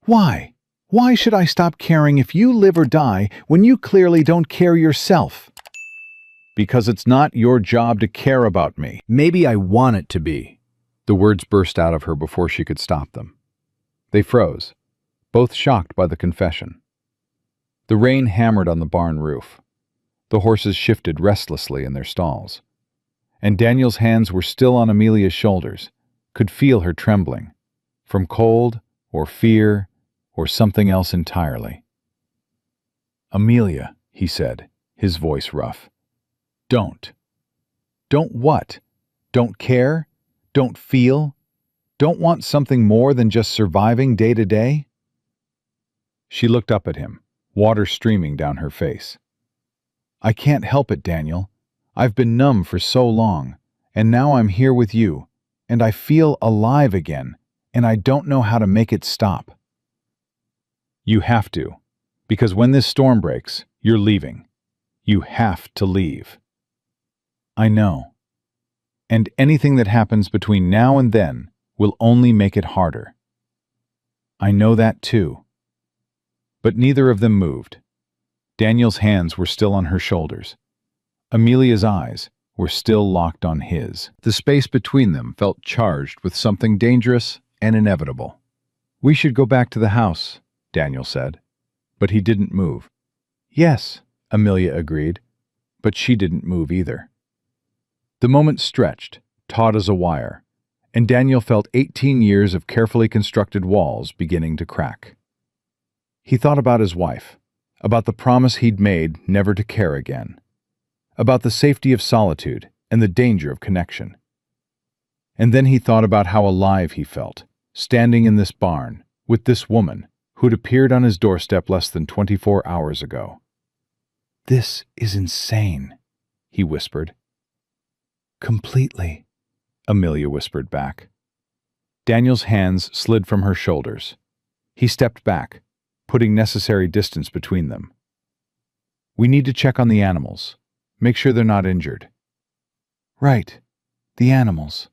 Speaker 1: "Why? Why should I stop caring if you live or die when you clearly don't care yourself?" "Because it's not your job to care about me." "Maybe I want it to be." The words burst out of her before she could stop them. They froze, both shocked by the confession. The rain hammered on the barn roof. The horses shifted restlessly in their stalls. And Daniel's hands were still on Amelia's shoulders, could feel her trembling, from cold or fear or something else entirely. "Amelia," he said, his voice rough. "Don't." "Don't what? Don't care? Don't feel? Don't want something more than just surviving day to day?" She looked up at him, water streaming down her face. "I can't help it, Daniel. I've been numb for so long, and now I'm here with you, and I feel alive again, and I don't know how to make it stop." "You have to, because when this storm breaks, you're leaving. You have to leave." "I know. And anything that happens between now and then will only make it harder." "I know that too." But neither of them moved. Daniel's hands were still on her shoulders. Amelia's eyes were still locked on his. The space between them felt charged with something dangerous and inevitable. "We should go back to the house," Daniel said. But he didn't move. "Yes," Amelia agreed, but she didn't move either. The moment stretched, taut as a wire, and Daniel felt 18 years of carefully constructed walls beginning to crack. He thought about his wife, about the promise he'd made never to care again, about the safety of solitude and the danger of connection. And then he thought about how alive he felt, standing in this barn, with this woman who'd appeared on his doorstep less than 24 hours ago. "This is insane," he whispered. "Completely," Amelia whispered back. Daniel's hands slid from her shoulders. He stepped back, putting necessary distance between them. "We need to check on the animals. Make sure they're not injured." "Right. The animals."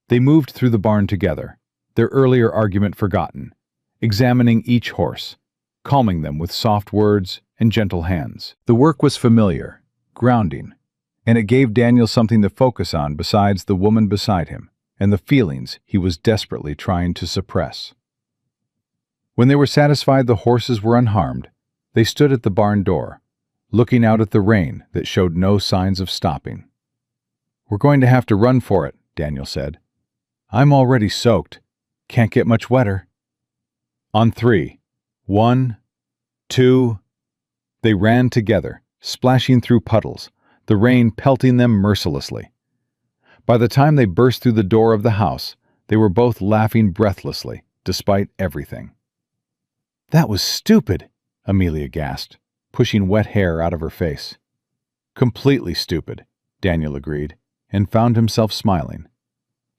Speaker 1: They moved through the barn together, their earlier argument forgotten, examining each horse, calming them with soft words and gentle hands. The work was familiar, grounding, and it gave Daniel something to focus on besides the woman beside him and the feelings he was desperately trying to suppress. When they were satisfied the horses were unharmed, they stood at the barn door, looking out at the rain that showed no signs of stopping. "We're going to have to run for it," Daniel said. "I'm already soaked. Can't get much wetter." On 3. 1, 2. They ran together, splashing through puddles, the rain pelting them mercilessly. By the time they burst through the door of the house, they were both laughing breathlessly, despite everything. "That was stupid," Amelia gasped, pushing wet hair out of her face. "Completely stupid," Daniel agreed, and found himself smiling.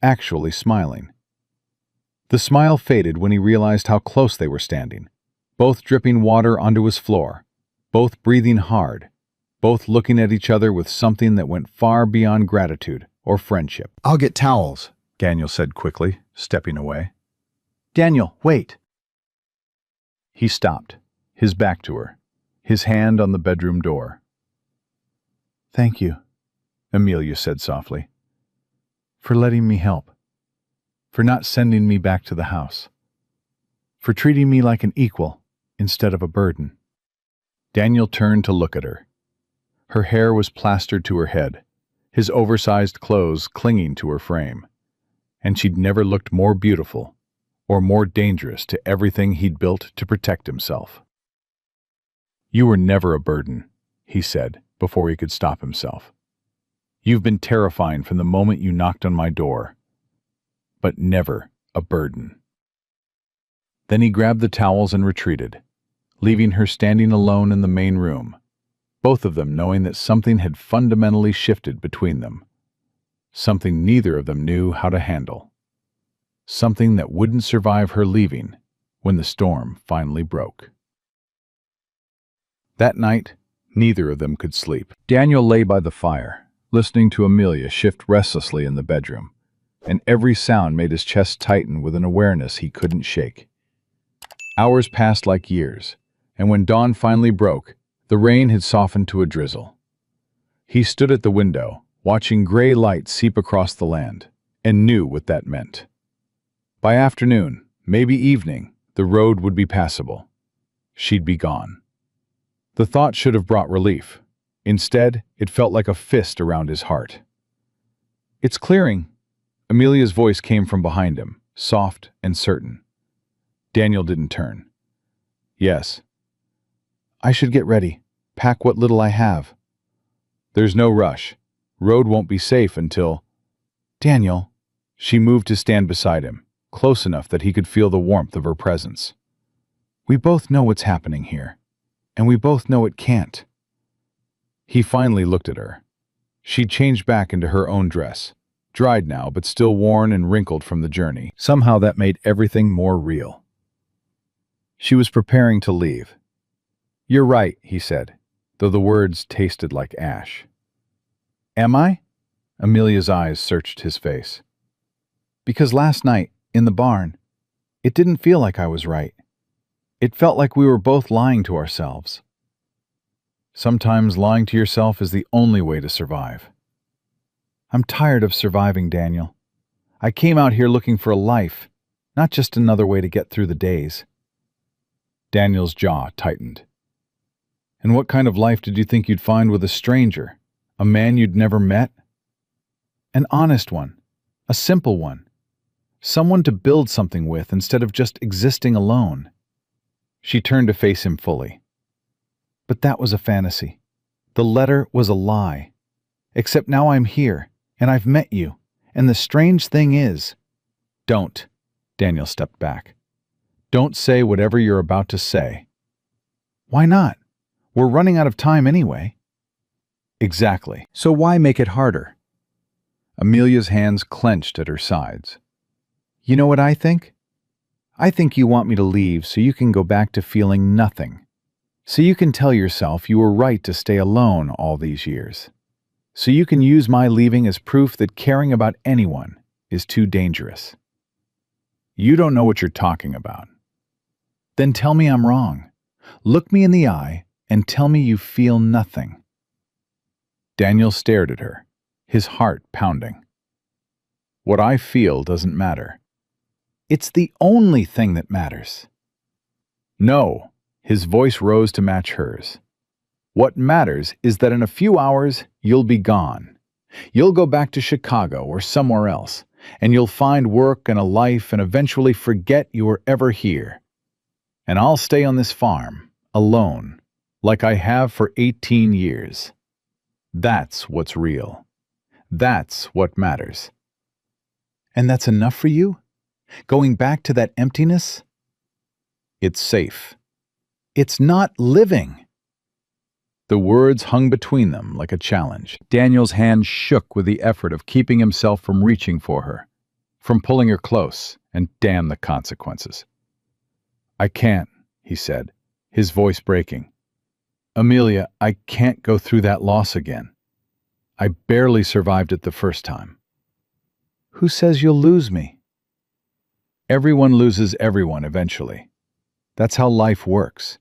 Speaker 1: Actually smiling. The smile faded when he realized how close they were standing, both dripping water onto his floor, both breathing hard, both looking at each other with something that went far beyond gratitude or friendship.
Speaker 3: "I'll get towels," Daniel said quickly, stepping away. "Daniel, wait."
Speaker 1: He stopped, his back to her, his hand on the bedroom door.
Speaker 3: "Thank you,"
Speaker 1: Amelia said softly, "for letting me help, for not sending me back to the house, for treating me like an equal instead of a burden." Daniel turned to look at her. Her hair was plastered to her head, his oversized clothes clinging to her frame, and she'd never looked more beautiful or more dangerous to everything he'd built to protect himself. "You were never a burden," he said before he could stop himself. "You've been terrifying from the moment you knocked on my door, but never a burden." Then he grabbed the towels and retreated, leaving her standing alone in the main room, both of them knowing that something had fundamentally shifted between them, something neither of them knew how to handle, something that wouldn't survive her leaving when the storm finally broke. That night, neither of them could sleep. Daniel lay by the fire, listening to Amelia shift restlessly in the bedroom, and every sound made his chest tighten with an awareness he couldn't shake. Hours passed like years, and when dawn finally broke, the rain had softened to a drizzle. He stood at the window, watching gray light seep across the land, and knew what that meant. By afternoon, maybe evening, the road would be passable. She'd be gone. The thought should have brought relief. Instead, it felt like a fist around his heart. "It's clearing." Amelia's voice came from behind him, soft and certain. Daniel didn't turn. "Yes." "I should get ready. Pack what little I have." "There's no rush. Road won't be safe until—" "Daniel." She moved to stand beside him, close enough that he could feel the warmth of her presence. "We both know what's happening here, and we both know it can't." He finally looked at her. She'd changed back into her own dress, dried now but still worn and wrinkled from the journey. Somehow that made everything more real. She was preparing to leave. "You're right," he said, though the words tasted like ash. "Am I?" Amelia's eyes searched his face. "Because last night, in the barn, it didn't feel like I was right. It felt like we were both lying to ourselves." Sometimes lying to yourself is the only way to survive. "I'm tired of surviving, Daniel. I came out here looking for a life, not just another way to get through the days." Daniel's jaw tightened. "And what kind of life did you think you'd find with a stranger? A man you'd never met?" "An honest one. A simple one. Someone to build something with instead of just existing alone." She turned to face him fully. "But that was a fantasy. The letter was a lie. Except now I'm here, and I've met you, and the strange thing is—" "Don't." Daniel stepped back. "Don't say whatever you're about to say." "Why not? We're running out of time anyway." "Exactly. So why make it harder?" Amelia's hands clenched at her sides. "You know what I think? I think you want me to leave so you can go back to feeling nothing. So you can tell yourself you were right to stay alone all these years. So you can use my leaving as proof that caring about anyone is too dangerous." "You don't know what you're talking about." "Then tell me I'm wrong. Look me in the eye and tell me you feel nothing." Daniel stared at her, his heart pounding. "What I feel doesn't matter." "It's the only thing that matters." "No." His voice rose to match hers. "What matters is that in a few hours, you'll be gone. You'll go back to Chicago or somewhere else, and you'll find work and a life and eventually forget you were ever here. And I'll stay on this farm, alone, like I have for 18 years. That's what's real. That's what matters. And that's enough for you? Going back to that emptiness? It's safe. It's not living. The words hung between them like a challenge. Daniel's hand shook with the effort of keeping himself from reaching for her, from pulling her close, and damn the consequences. I can't, he said, his voice breaking. Amelia, I can't go through that loss again. I barely survived it the first time. Who says you'll lose me? Everyone loses everyone eventually. That's how life works.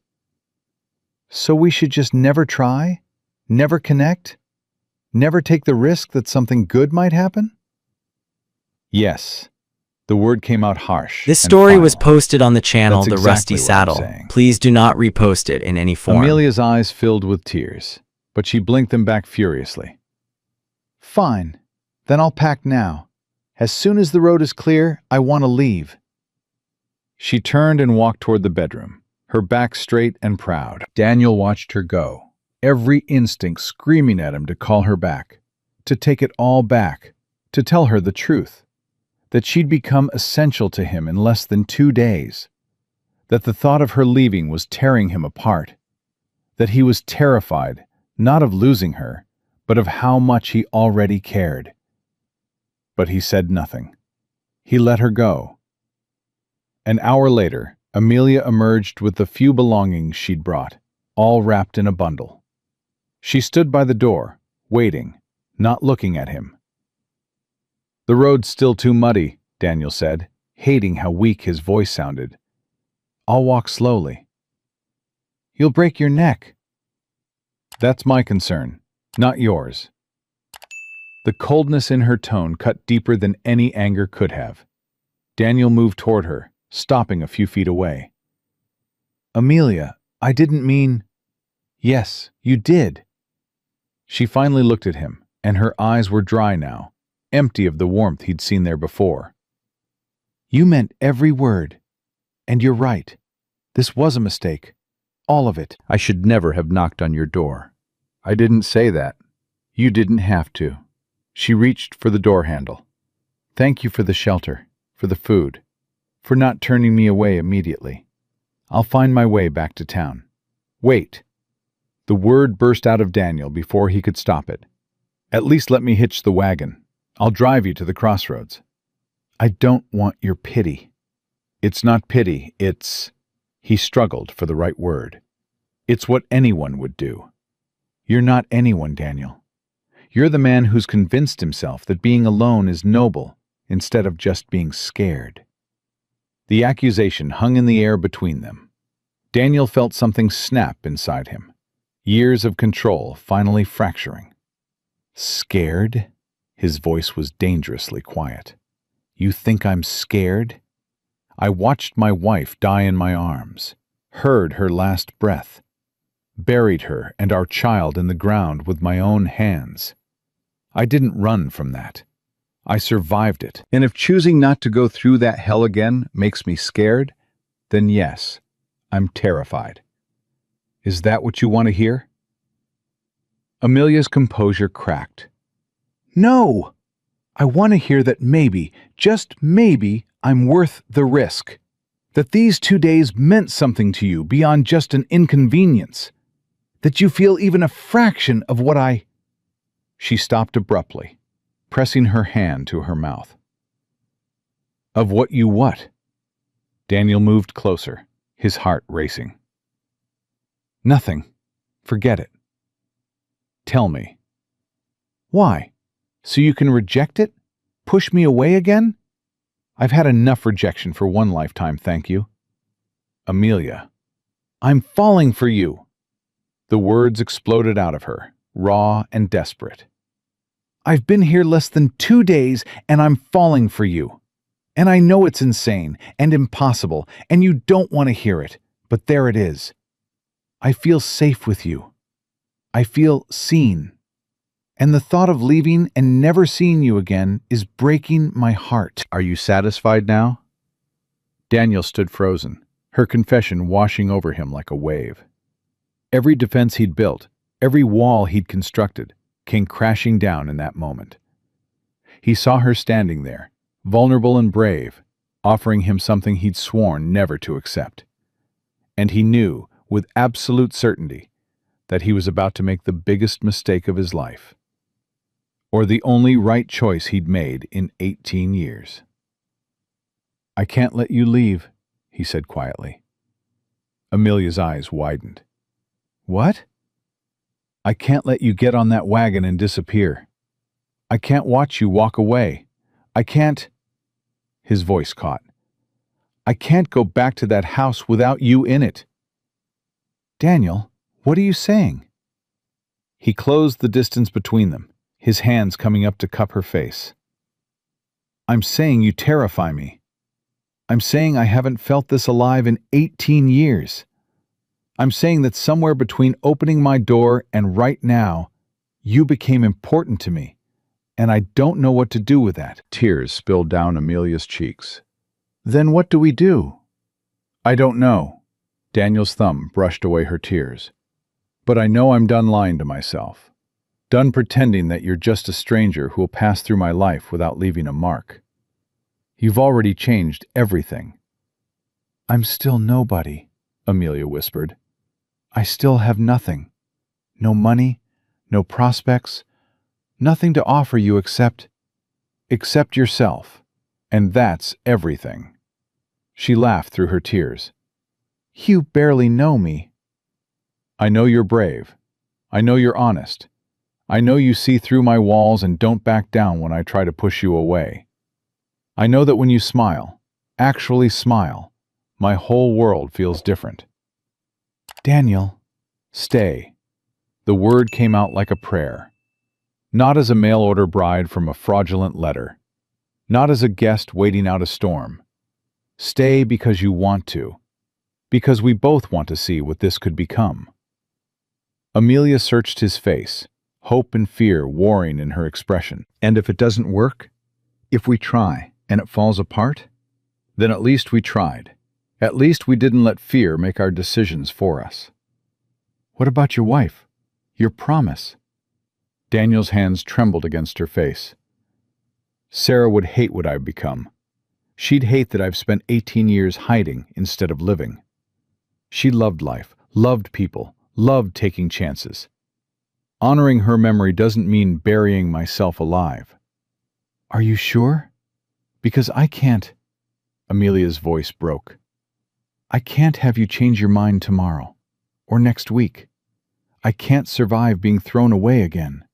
Speaker 1: So we should just never try? Never connect? Never take the risk that something good might happen? Yes. The word came out harsh.
Speaker 2: This
Speaker 1: and
Speaker 2: story was
Speaker 1: final.
Speaker 2: posted on the channel
Speaker 1: That's
Speaker 2: The Rusty
Speaker 1: exactly what I'm
Speaker 2: Saddle.
Speaker 1: saying.
Speaker 2: Please do not repost it in any form.
Speaker 1: Amelia's eyes filled with tears, but she blinked them back furiously. Fine. Then I'll pack now. As soon as the road is clear, I want to leave. She turned and walked toward the bedroom, her back straight and proud. Daniel watched her go, every instinct screaming at him to call her back, to take it all back, to tell her the truth, that she'd become essential to him in less than 2 days, that the thought of her leaving was tearing him apart, that he was terrified, not of losing her, but of how much he already cared. But he said nothing. He let her go. An hour later, Amelia emerged with the few belongings she'd brought, all wrapped in a bundle. She stood by the door, waiting, not looking at him. The road's still too muddy, Daniel said, hating how weak his voice sounded. I'll walk slowly. You'll break your neck. That's my concern, not yours. The coldness in her tone cut deeper than any anger could have. Daniel moved toward her, stopping a few feet away. Amelia, I didn't mean... Yes, you did. She finally looked at him, and her eyes were dry now, empty of the warmth he'd seen there before. You meant every word. And you're right. This was a mistake. All of it. I should never have knocked on your door. I didn't say that. You didn't have to. She reached for the door handle. Thank you for the shelter, for the food, for not turning me away immediately. I'll find my way back to town. Wait. The word burst out of Daniel before he could stop it. At least let me hitch the wagon. I'll drive you to the crossroads. I don't want your pity. It's not pity, it's... He struggled for the right word. It's what anyone would do. You're not anyone, Daniel. You're the man who's convinced himself that being alone is noble instead of just being scared. The accusation hung in the air between them. Daniel felt something snap inside him. Years of control finally fracturing. Scared? His voice was dangerously quiet. You think I'm scared? I watched my wife die in my arms, heard her last breath, buried her and our child in the ground with my own hands. I didn't run from that. I survived it. And if choosing not to go through that hell again makes me scared, then yes, I'm terrified. Is that what you want to hear? Amelia's composure cracked. No! I want to hear that maybe, just maybe, I'm worth the risk. That these 2 days meant something to you beyond just an inconvenience. That you feel even a fraction of what I... She stopped abruptly, pressing her hand to her mouth. Of what you what? Daniel moved closer, his heart racing. Nothing. Forget it. Tell me. Why? So you can reject it? Push me away again? I've had enough rejection for one lifetime, thank you. Amelia. I'm falling for you. The words exploded out of her, raw and desperate. I've been here less than 2 days and I'm falling for you. And I know it's insane and impossible and you don't want to hear it, but there it is. I feel safe with you. I feel seen. And the thought of leaving and never seeing you again is breaking my heart. Are you satisfied now? Daniel stood frozen, her confession washing over him like a wave. Every defense he'd built, every wall he'd constructed, came crashing down in that moment. He saw her standing there, vulnerable and brave, offering him something he'd sworn never to accept. And he knew, with absolute certainty, that he was about to make the biggest mistake of his life. Or the only right choice he'd made in 18 years. "I can't let you leave," he said quietly. Amelia's eyes widened. "What?" "I can't let you get on that wagon and disappear. I can't watch you walk away. I can't—" His voice caught. "I can't go back to that house without you in it." "Daniel, what are you saying?" He closed the distance between them, his hands coming up to cup her face. "I'm saying you terrify me. I'm saying I haven't felt this alive in 18 years. I'm saying that somewhere between opening my door and right now, you became important to me, and I don't know what to do with that." Tears spilled down Amelia's cheeks. "Then what do we do?" "I don't know." Daniel's thumb brushed away her tears. "But I know I'm done lying to myself. Done pretending that you're just a stranger who will pass through my life without leaving a mark. You've already changed everything." "I'm still nobody," Amelia whispered. "I still have nothing. No money, no prospects, nothing to offer you except yourself. And that's everything." She laughed through her tears. "You barely know me." "I know you're brave. I know you're honest. I know you see through my walls and don't back down when I try to push you away. I know that when you smile, actually smile, my whole world feels different." "Daniel." "Stay." The word came out like a prayer. Not as a mail-order bride from a fraudulent letter. Not as a guest waiting out a storm. Stay because you want to. Because we both want to see what this could become. Amelia searched his face, hope and fear warring in her expression. "And if it doesn't work? If we try and it falls apart? Then at least we tried. At least we didn't let fear make our decisions for us." "What about your wife? Your promise?" Daniel's hands trembled against her face. "Sarah would hate what I've become. She'd hate that I've spent 18 years hiding instead of living. She loved life, loved people, loved taking chances. Honoring her memory doesn't mean burying myself alive." "Are you sure? Because I can't—" Amelia's voice broke. "I can't have you change your mind tomorrow, or next week. I can't survive being thrown away again."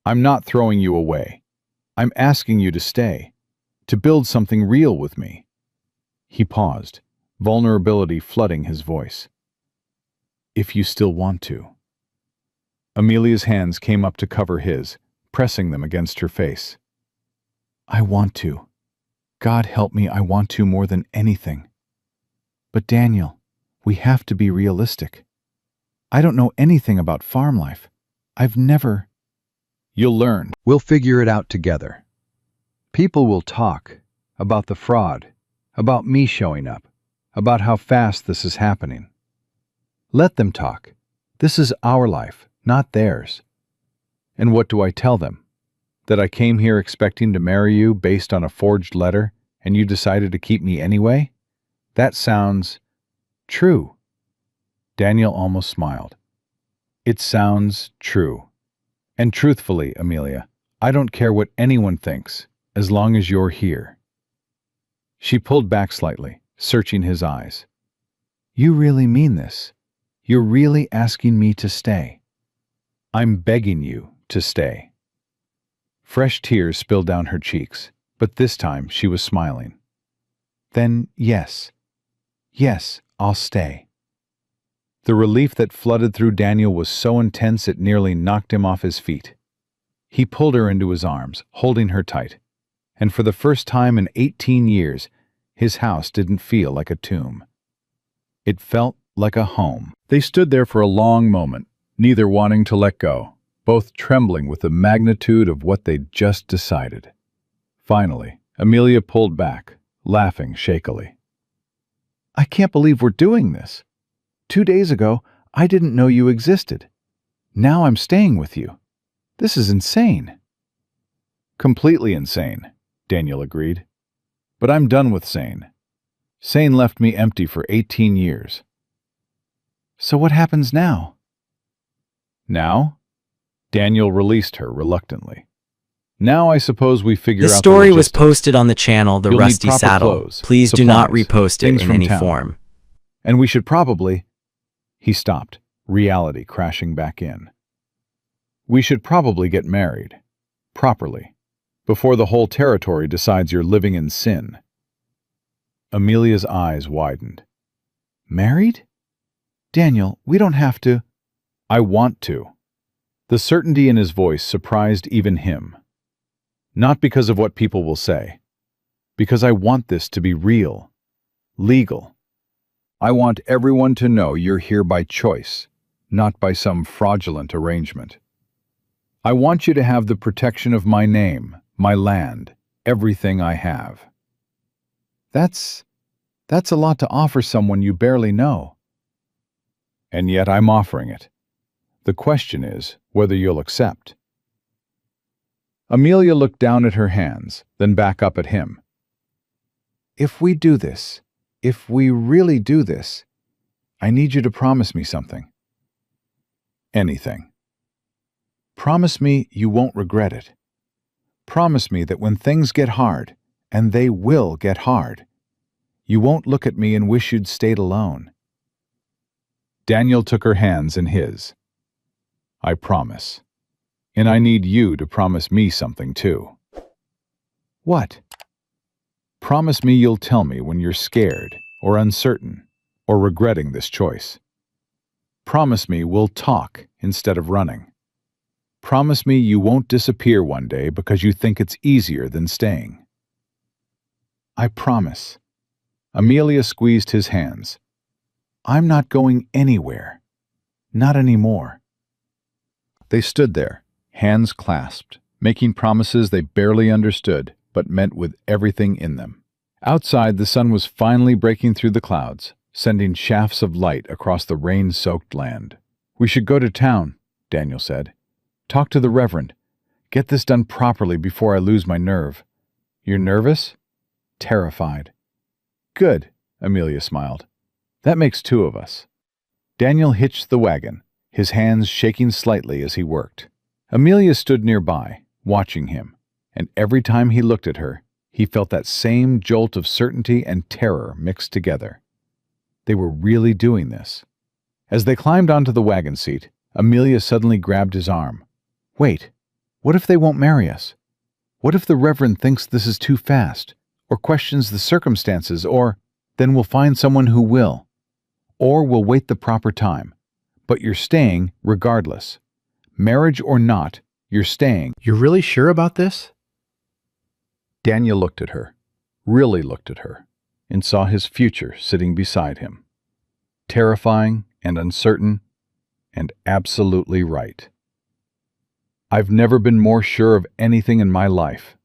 Speaker 1: "I'm not throwing you away. I'm asking you to stay, to build something real with me." He paused, vulnerability flooding his voice. "If you still want to." Amelia's hands came up to cover his, pressing them against her face. "I want to. God help me, I want to more than anything. But Daniel, we have to be realistic. I don't know anything about farm life. I've never—" "You'll learn. We'll figure it out together. People will talk about the fraud, about me showing up, about how fast this is happening. Let them talk. This is our life, not theirs. And what do I tell them? That I came here expecting to marry you based on a forged letter, and you decided to keep me anyway? That sounds true." Daniel almost smiled. "It sounds true. And truthfully, Amelia, I don't care what anyone thinks, as long as you're here." She pulled back slightly, searching his eyes. "You really mean this? You're really asking me to stay?" "I'm begging you to stay." Fresh tears spilled down her cheeks, but this time she was smiling. "Then yes. Yes, I'll stay." The relief that flooded through Daniel was so intense it nearly knocked him off his feet. He pulled her into his arms, holding her tight, and for the first time in 18 years, his house didn't feel like a tomb. It felt like a home. They stood there for a long moment, neither wanting to let go, both trembling with the magnitude of what they'd just decided. Finally, Amelia pulled back, laughing shakily. "I can't believe we're doing this. 2 days ago, I didn't know you existed. Now I'm staying with you. This is insane." Completely insane, Daniel agreed. But I'm done with sane. Sane left me empty for 18 years.
Speaker 3: So what happens now?
Speaker 1: Now? Daniel released her reluctantly. Now I suppose we figure out
Speaker 2: This
Speaker 1: the
Speaker 2: story was
Speaker 1: logistics.
Speaker 2: posted on the channel The
Speaker 1: You'll need
Speaker 2: Rusty
Speaker 1: proper
Speaker 2: Saddle.
Speaker 1: clothes,
Speaker 2: Please do not
Speaker 1: supplies,
Speaker 2: repost it
Speaker 1: things
Speaker 2: in
Speaker 1: from
Speaker 2: any
Speaker 1: town.
Speaker 2: form.
Speaker 1: And we should probably... He stopped, reality crashing back in. We should probably get married. Properly. Before the whole territory decides you're living in sin. Amelia's eyes widened.
Speaker 3: Married? Daniel, we don't have to.
Speaker 1: I want to. The certainty in his voice surprised even him. Not because of what people will say. Because I want this to be real. Legal. I want everyone to know you're here by choice, not by some fraudulent arrangement. I want you to have the protection of my name, my land, everything I have.
Speaker 3: That's a lot to offer someone you barely know.
Speaker 1: And yet I'm offering it. The question is whether you'll accept. Amelia looked down at her hands, then back up at him.
Speaker 3: If we do this, if we really do this, I need you to promise me something.
Speaker 1: Anything.
Speaker 3: Promise me you won't regret it. Promise me that when things get hard, and they will get hard, you won't look at me and wish you'd stayed alone.
Speaker 1: Daniel took her hands in his. I promise. And I need you to promise me something too.
Speaker 3: What?
Speaker 1: Promise me you'll tell me when you're scared, or uncertain, or regretting this choice. Promise me we'll talk instead of running. Promise me you won't disappear one day because you think it's easier than staying.
Speaker 3: I promise.
Speaker 1: Amelia squeezed his hands.
Speaker 3: I'm not going anywhere. Not anymore.
Speaker 1: They stood there, hands clasped, making promises they barely understood, but meant with everything in them. Outside, the sun was finally breaking through the clouds, sending shafts of light across the rain-soaked land. We should go to town, Daniel said. Talk to the Reverend. Get this done properly before I lose my nerve. You're nervous? Terrified. Good, Amelia smiled. That makes two of us. Daniel hitched the wagon, his hands shaking slightly as he worked. Amelia stood nearby, watching him, and every time he looked at her, he felt that same jolt of certainty and terror mixed together. They were really doing this. As they climbed onto the wagon seat, Amelia suddenly grabbed his arm. Wait, what if they won't marry us? What if the Reverend thinks this is too fast, or questions the circumstances, or then we'll find someone who will. Or we'll wait the proper time. But you're staying regardless. Marriage or not, you're staying.
Speaker 3: You're really sure about this?
Speaker 1: Daniel looked at her, really looked at her, and saw his future sitting beside him. Terrifying and uncertain, and absolutely right. I've never been more sure of anything in my life.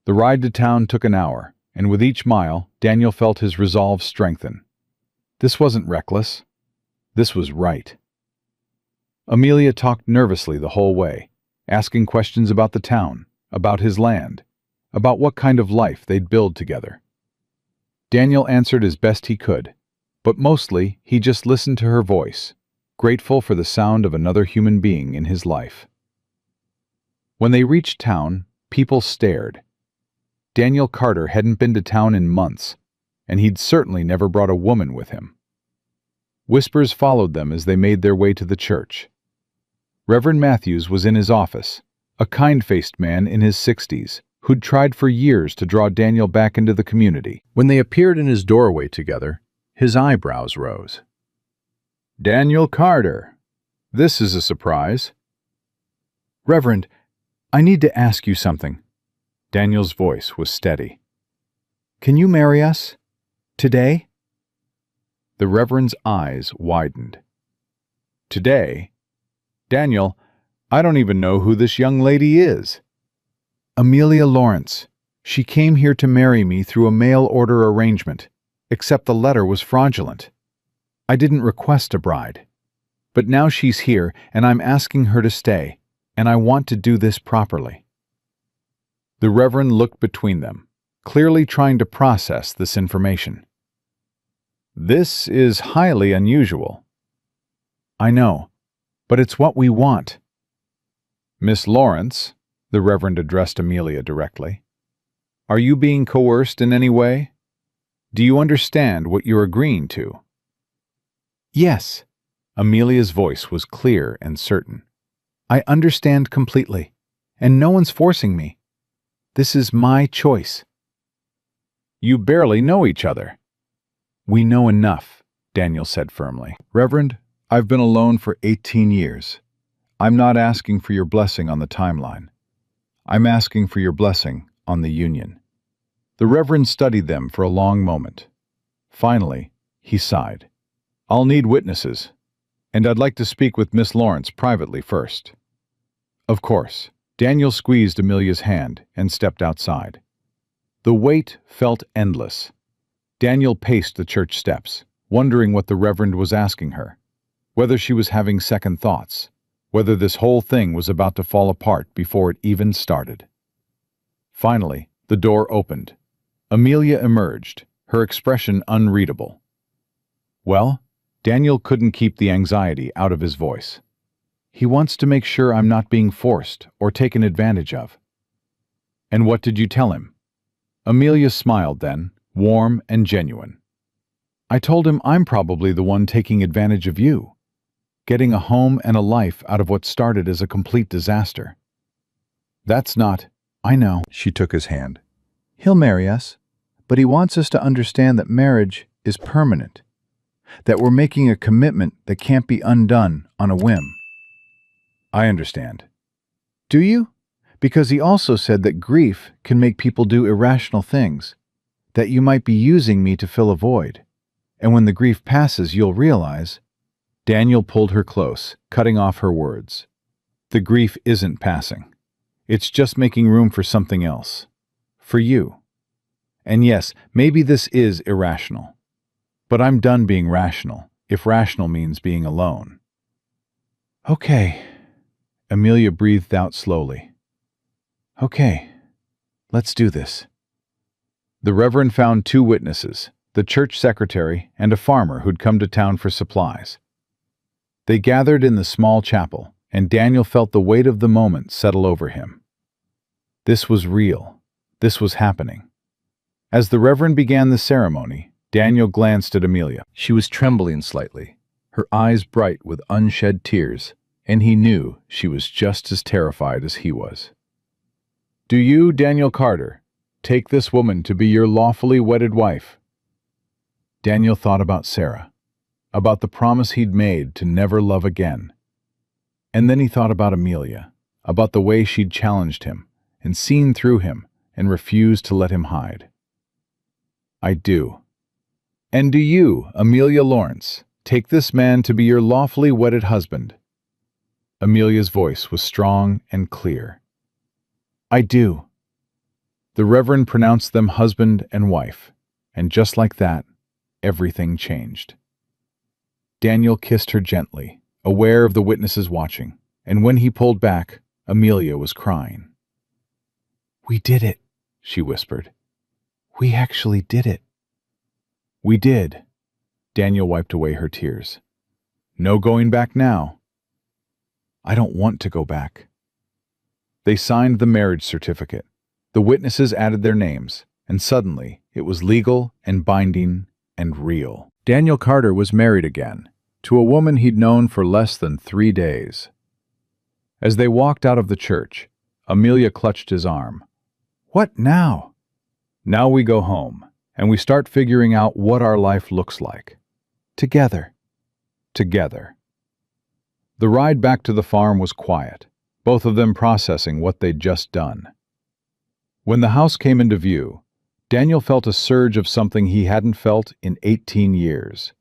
Speaker 1: The ride to town took an hour, and with each mile, Daniel felt his resolve strengthen. This wasn't reckless. This was right. Amelia talked nervously the whole way, asking questions about the town, about his land, about what kind of life they'd build together. Daniel answered as best he could, but mostly he just listened to her voice, grateful for the sound of another human being in his life. When they reached town, people stared. Daniel Carter hadn't been to town in months, and he'd certainly never brought a woman with him. Whispers followed them as they made their way to the church. Reverend Matthews was in his office, a kind-faced man in his 60s, who'd tried for years to draw Daniel back into the community. When they appeared in his doorway together, his eyebrows rose. Daniel Carter. This is a surprise.
Speaker 3: Reverend, I need to ask you something.
Speaker 1: Daniel's voice was steady.
Speaker 3: Can you marry us? Today?
Speaker 1: The Reverend's eyes widened. Today? Daniel, I don't even know who this young lady is.
Speaker 3: Amelia Lawrence. She came here to marry me through a mail-order arrangement, except the letter was fraudulent. I didn't request a bride. But now she's here, and I'm asking her to stay, and I want to do this properly.
Speaker 1: The Reverend looked between them, clearly trying to process this information. "This is highly unusual." "I know, but it's what we want." "Miss Lawrence," the Reverend addressed Amelia directly, "are you being coerced in any way? Do you understand what you're agreeing to?"
Speaker 3: "Yes."
Speaker 1: Amelia's voice was clear and certain.
Speaker 3: "I understand completely, and no one's forcing me. This is my choice."
Speaker 1: "You barely know each other."
Speaker 3: "We know enough," Daniel said firmly.
Speaker 1: "Reverend, I've been alone for 18 years. I'm not asking for your blessing on the timeline. I'm asking for your blessing on the union." The Reverend studied them for a long moment. Finally, he sighed. "I'll need witnesses, and I'd like to speak with Miss Lawrence privately first." "Of course." Daniel squeezed Amelia's hand and stepped outside. The wait felt endless. Daniel paced the church steps, wondering what the Reverend was asking her, whether she was having second thoughts, whether this whole thing was about to fall apart before it even started. Finally, the door opened. Amelia emerged, her expression unreadable. "Well?" Daniel couldn't keep the anxiety out of his voice. "He wants to make sure I'm not being forced or taken advantage of." "And what did you tell him?" Amelia smiled then, warm and genuine. "I told him I'm probably the one taking advantage of you, getting a home and a life out of what started as a complete disaster." "That's not—"
Speaker 3: "I know."
Speaker 1: She took his hand.
Speaker 3: "He'll marry us, but he wants us to understand that marriage is permanent, that we're making a commitment that can't be undone on a whim."
Speaker 1: "I understand."
Speaker 3: "Do you? Because he also said that grief can make people do irrational things, that you might be using me to fill a void, and when the grief passes you'll realize—"
Speaker 1: Daniel pulled her close, cutting off her words. "The grief isn't passing. It's just making room for something else. For you. And yes, maybe this is irrational. But I'm done being rational, if rational means being alone."
Speaker 3: "Okay."
Speaker 1: Amelia breathed out slowly.
Speaker 3: "Okay, let's do this."
Speaker 1: The Reverend found 2 witnesses, the church secretary and a farmer who'd come to town for supplies. They gathered in the small chapel, and Daniel felt the weight of the moment settle over him. This was real. This was happening. As the Reverend began the ceremony, Daniel glanced at Amelia. She was trembling slightly, her eyes bright with unshed tears, and he knew she was just as terrified as he was. "Do you, Daniel Carter, take this woman to be your lawfully wedded wife?" Daniel thought about Sarah, about the promise he'd made to never love again. And then he thought about Amelia, about the way she'd challenged him and seen through him and refused to let him hide. "I do." "And do you, Amelia Lawrence, take this man to be your lawfully wedded husband?" Amelia's voice was strong and clear.
Speaker 3: "I do."
Speaker 1: The Reverend pronounced them husband and wife, and just like that, everything changed. Daniel kissed her gently, aware of the witnesses watching, and when he pulled back, Amelia was crying.
Speaker 3: "We did it,"
Speaker 1: she whispered.
Speaker 3: "We actually did it."
Speaker 1: "We did." Daniel wiped away her tears. "No going back now."
Speaker 3: "I don't want to go back."
Speaker 1: They signed the marriage certificate. The witnesses added their names, and suddenly it was legal and binding and real. Daniel Carter was married again, to a woman he'd known for less than 3 days. As they walked out of the church, Amelia clutched his arm.
Speaker 3: "What now?"
Speaker 1: "Now we go home, and we start figuring out what our life looks like.
Speaker 3: Together."
Speaker 1: Together. The ride back to the farm was quiet, both of them processing what they'd just done. When the house came into view, Daniel felt a surge of something he hadn't felt in 18 years.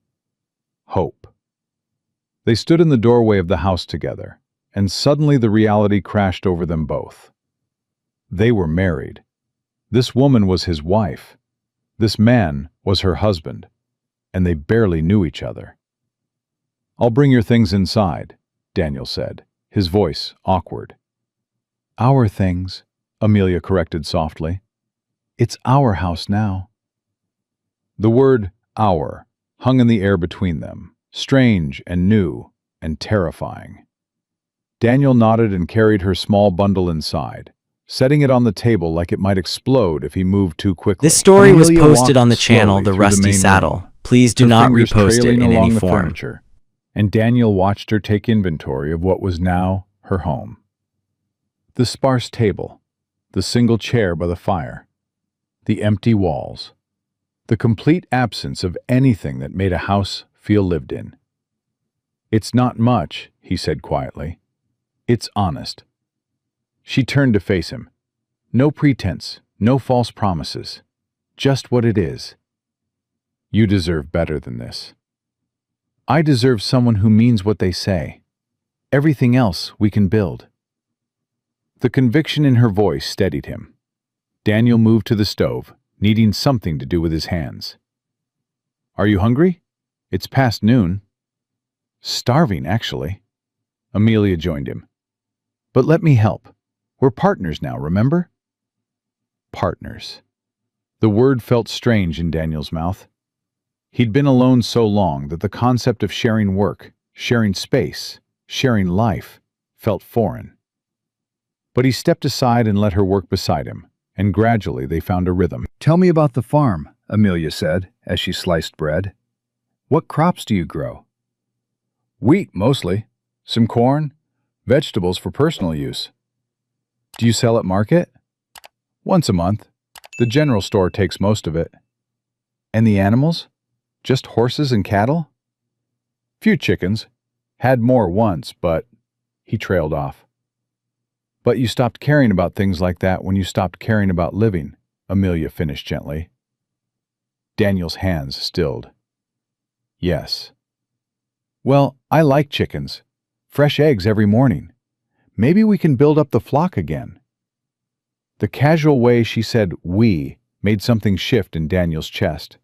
Speaker 1: Hope. They stood in the doorway of the house together, and suddenly the reality crashed over them both. They were married. This woman was his wife. This man was her husband, and they barely knew each other. "I'll bring your things inside," Daniel said, his voice awkward.
Speaker 3: "Our things,"
Speaker 1: Amelia corrected softly. It's our house now. The word our hung in the air between them, strange and new and terrifying. Daniel nodded and carried her small bundle inside, setting it on the table like it might explode if he moved too quickly.
Speaker 2: This story was
Speaker 1: Amelia
Speaker 2: posted on the
Speaker 1: walked
Speaker 2: channel
Speaker 1: slowly
Speaker 2: The
Speaker 1: through
Speaker 2: Rusty
Speaker 1: main
Speaker 2: Saddle.
Speaker 1: room,
Speaker 2: Please do
Speaker 1: her
Speaker 2: not
Speaker 1: fingers
Speaker 2: repost it
Speaker 1: trailing
Speaker 2: in
Speaker 1: along
Speaker 2: any
Speaker 1: the
Speaker 2: form.
Speaker 1: furniture, and Daniel watched her take inventory of what was now her home. The sparse table, the single chair by the fire, the empty walls, the complete absence of anything that made a house feel lived in. It's not much, he said quietly. It's honest. She turned to face him. No pretense, no false promises. Just what it is. You deserve better than this. I deserve someone who means what they say. Everything else we can build. The conviction in her voice steadied him. Daniel moved to the stove, needing something to do with his hands. Are you hungry? It's past noon. Starving, actually. Amelia joined him. But let me help. We're partners now, remember? Partners. The word felt strange in Daniel's mouth. He'd been alone so long that the concept of sharing work, sharing space, sharing life felt foreign. But he stepped aside and let her work beside him, and gradually they found a rhythm.
Speaker 3: Tell me about the farm, Amelia said as she sliced bread. What crops do you grow?
Speaker 1: Wheat, mostly. Some corn, vegetables for personal use. Do you sell at market? Once a month. The general store takes most of it. And the animals? Just horses and cattle? Few chickens. Had more once, but... He trailed off. But you stopped caring about things like that when you stopped caring about living, Amelia finished gently. Daniel's hands stilled. Yes. Well, I like chickens. Fresh eggs every morning. Maybe we can build up the flock again. The casual way she said we made something shift in Daniel's chest.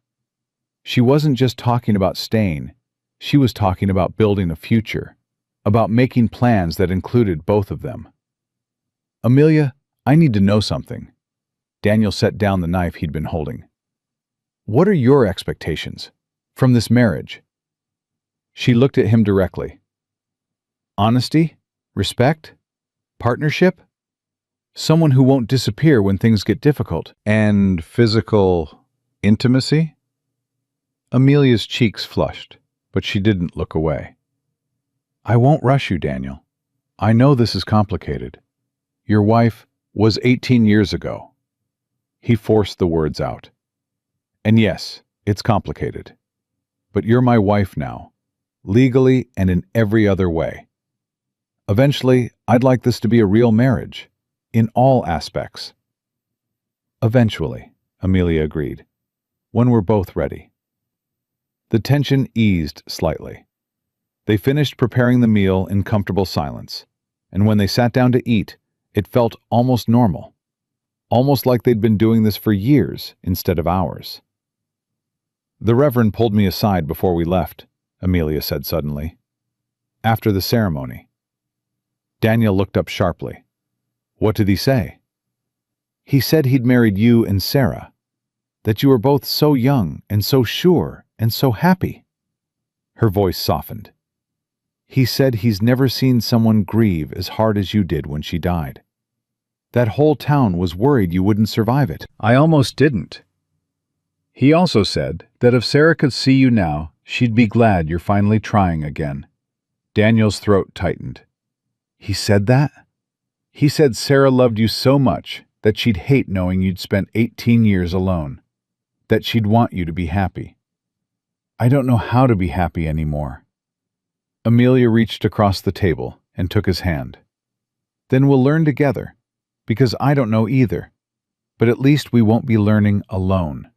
Speaker 1: She wasn't just talking about staying. She was talking about building a future, about making plans that included both of them. Amelia, I need to know something. Daniel set down the knife he'd been holding. What are your expectations from this marriage? She looked at him directly. Honesty? Respect? Partnership? Someone who won't disappear when things get difficult. And physical intimacy? Amelia's cheeks flushed, but she didn't look away. I won't rush you, Daniel. I know this is complicated. Your wife was 18 years ago. He forced the words out. And yes, it's complicated. But you're my wife now, legally and in every other way. Eventually, I'd like this to be a real marriage, in all aspects. Eventually, Amelia agreed, when we're both ready. The tension eased slightly. They finished preparing the meal in comfortable silence, and when they sat down to eat, it felt almost normal, almost like they'd been doing this for years instead of hours. The Reverend pulled me aside before we left, Amelia said suddenly. After the ceremony. Daniel looked up sharply. What did he say? He said he'd married you and Sarah, that you were both so young and so sure and so happy. Her voice softened. He said he's never seen someone grieve as hard as you did when she died. That whole town was worried you wouldn't survive it. I almost didn't. He also said that if Sarah could see you now, she'd be glad you're finally trying again. Daniel's throat tightened. He said that? He said Sarah loved you so much that she'd hate knowing you'd spent 18 years alone, that she'd want you to be happy. I don't know how to be happy anymore. Amelia reached across the table and took his hand. Then we'll learn together, because I don't know either, but at least we won't be learning alone.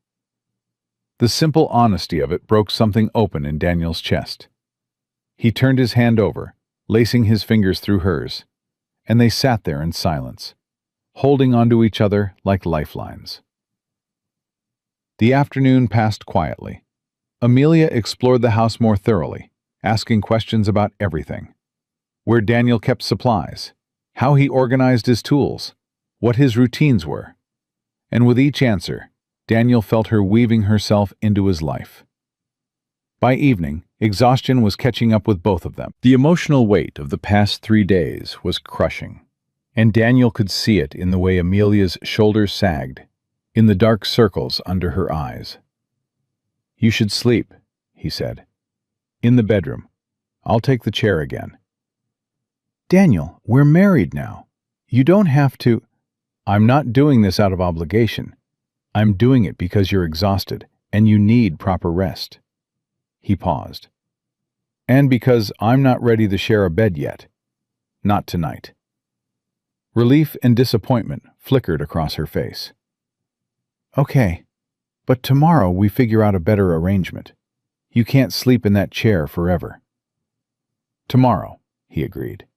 Speaker 1: The simple honesty of it broke something open in Daniel's chest. He turned his hand over, lacing his fingers through hers, and they sat there in silence, holding onto each other like lifelines. The afternoon passed quietly. Amelia explored the house more thoroughly, asking questions about everything. Where Daniel kept supplies, how he organized his tools, what his routines were. And with each answer, Daniel felt her weaving herself into his life. By evening, exhaustion was catching up with both of them. The emotional weight of the past 3 days was crushing, and Daniel could see it in the way Amelia's shoulders sagged, in the dark circles under her eyes. "You should sleep," he said. "In the bedroom. I'll take the chair again." "Daniel, we're married now. You don't have to—" "I'm not doing this out of obligation. I'm doing it because you're exhausted, and you need proper rest." He paused. "And because I'm not ready to share a bed yet. Not tonight." Relief and disappointment flickered across her face. "Okay, but tomorrow we figure out a better arrangement. You can't sleep in that chair forever." "Tomorrow," he agreed.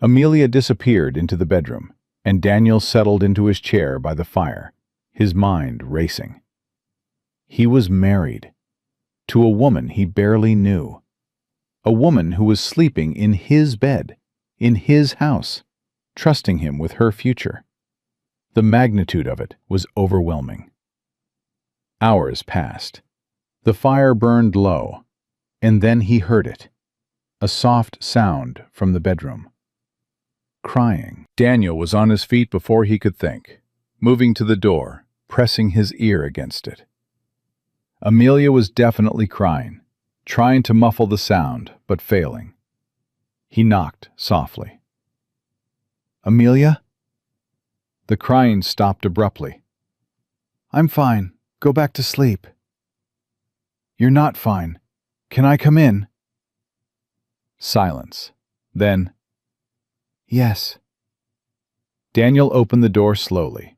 Speaker 1: Amelia disappeared into the bedroom, and Daniel settled into his chair by the fire, his mind racing. He was married to a woman he barely knew, a woman who was sleeping in his bed, in his house, trusting him with her future. The magnitude of it was overwhelming. Hours passed. The fire burned low, and then he heard it, a soft sound from the bedroom. Crying. Daniel was on his feet before he could think, moving to the door, pressing his ear against it. Amelia was definitely crying, trying to muffle the sound, but failing. He knocked softly. "Amelia?" The crying stopped abruptly. "I'm fine. Go back to sleep." "You're not fine. Can I come in?" Silence. Then, "Yes." Daniel opened the door slowly.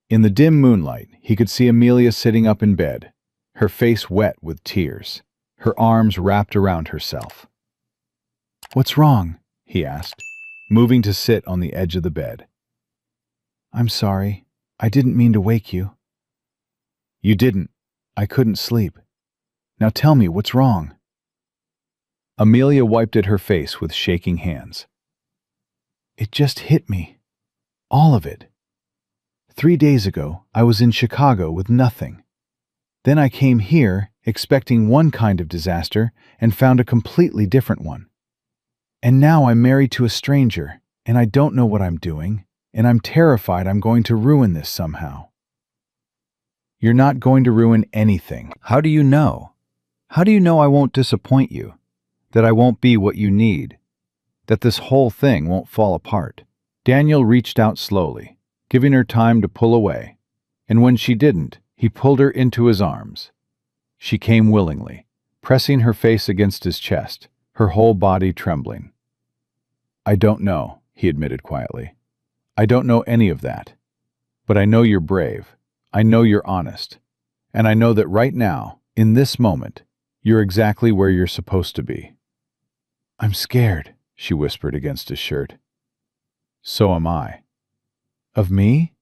Speaker 1: In the dim moonlight, he could see Amelia sitting up in bed, her face wet with tears, her arms wrapped around herself. "What's wrong?" he asked, moving to sit on the edge of the bed. "I'm sorry. I didn't mean to wake you." "You didn't. I couldn't sleep. Now tell me what's wrong." Amelia wiped at her face with shaking hands. "It just hit me. All of it. 3 days ago, I was in Chicago with nothing. Then I came here, expecting one kind of disaster, and found a completely different one. And now I'm married to a stranger, and I don't know what I'm doing, and I'm terrified I'm going to ruin this somehow." "You're not going to ruin anything. How do you know? How do you know I won't disappoint you? That I won't be what you need? That this whole thing won't fall apart?" Daniel reached out slowly, giving her time to pull away, and when she didn't, he pulled her into his arms. She came willingly, pressing her face against his chest, her whole body trembling. "I don't know," he admitted quietly. "I don't know any of that. But I know you're brave. I know you're honest. And I know that right now, in this moment, you're exactly where you're supposed to be." "I'm scared," she whispered against his shirt. "So am I." "Of me?"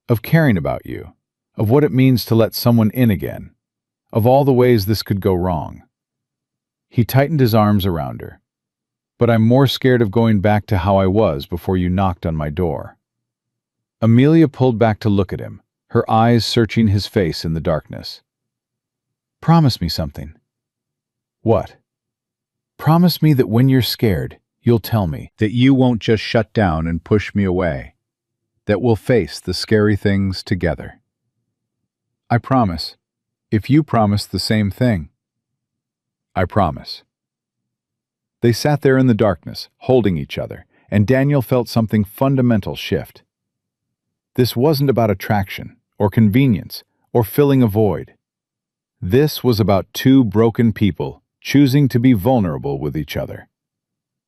Speaker 1: "Of caring about you. Of what it means to let someone in again. Of all the ways this could go wrong." He tightened his arms around her. "But I'm more scared of going back to how I was before you knocked on my door." Amelia pulled back to look at him, her eyes searching his face in the darkness. "Promise me something." "What?" "Promise me that when you're scared, you'll tell me. That you won't just shut down and push me away. That we'll face the scary things together." "I promise. If you promise the same thing." "I promise." They sat there in the darkness, holding each other, and Daniel felt something fundamental shift. This wasn't about attraction, or convenience, or filling a void. This was about two broken people choosing to be vulnerable with each other.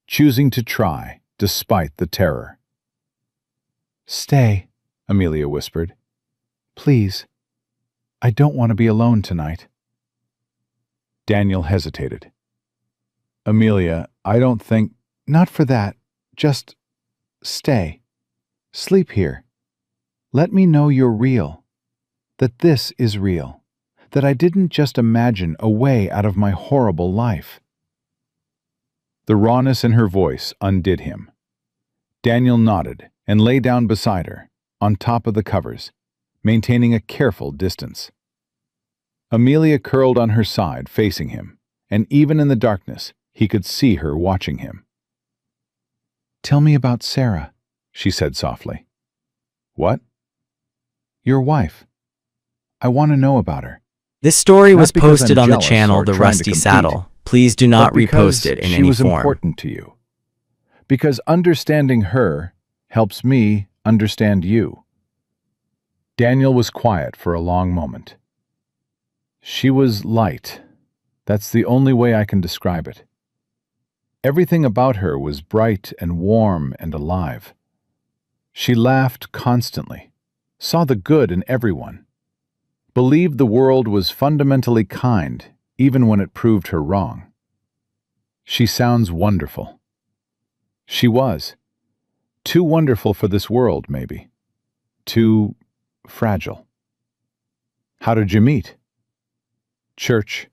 Speaker 1: Choosing to try, despite the terror. "Stay," Amelia whispered. "Please. I don't want to be alone tonight." Daniel hesitated. "Amelia, I don't think—" "Not for that. Just stay. Sleep here. Let me know you're real. That this is real. That I didn't just imagine a way out of my horrible life." The rawness in her voice undid him. Daniel nodded and lay down beside her, on top of the covers, maintaining a careful distance. Amelia curled on her side, facing him, and even in the darkness, he could see her watching him. "Tell me about Sarah," she said softly. "What?" "Your wife. I want to know about her."
Speaker 2: This story
Speaker 1: Not
Speaker 2: was
Speaker 1: because
Speaker 2: posted
Speaker 1: I'm
Speaker 2: on the
Speaker 1: jealous
Speaker 2: channel
Speaker 1: or
Speaker 2: The
Speaker 1: trying to
Speaker 2: Rusty
Speaker 1: compete,
Speaker 2: Saddle. Please do not
Speaker 1: but because
Speaker 2: repost it in
Speaker 1: she
Speaker 2: any
Speaker 1: was
Speaker 2: form.
Speaker 1: important to you. Because understanding her helps me understand you. Daniel was quiet for a long moment. She was light. That's the only way I can describe it. Everything about her was bright and warm and alive. She laughed constantly, saw the good in everyone, believed the world was fundamentally kind even when it proved her wrong. She sounds wonderful. She was. Too wonderful for this world, maybe. Too fragile. How did you meet? Church.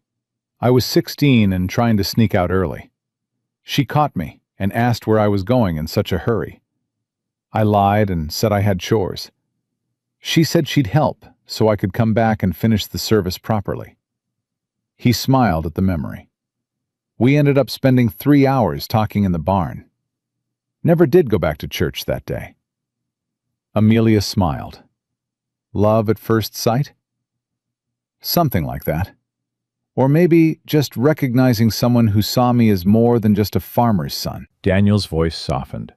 Speaker 1: I was 16 and trying to sneak out early. She caught me and asked where I was going in such a hurry. I lied and said I had chores. She said she'd help so I could come back and finish the service properly. He smiled at the memory. We ended up spending 3 hours talking in the barn. Never did go back to church that day. Amelia smiled. Love at first sight? Something like that. Or maybe just recognizing someone who saw me as more than just a farmer's son. Daniel's voice softened.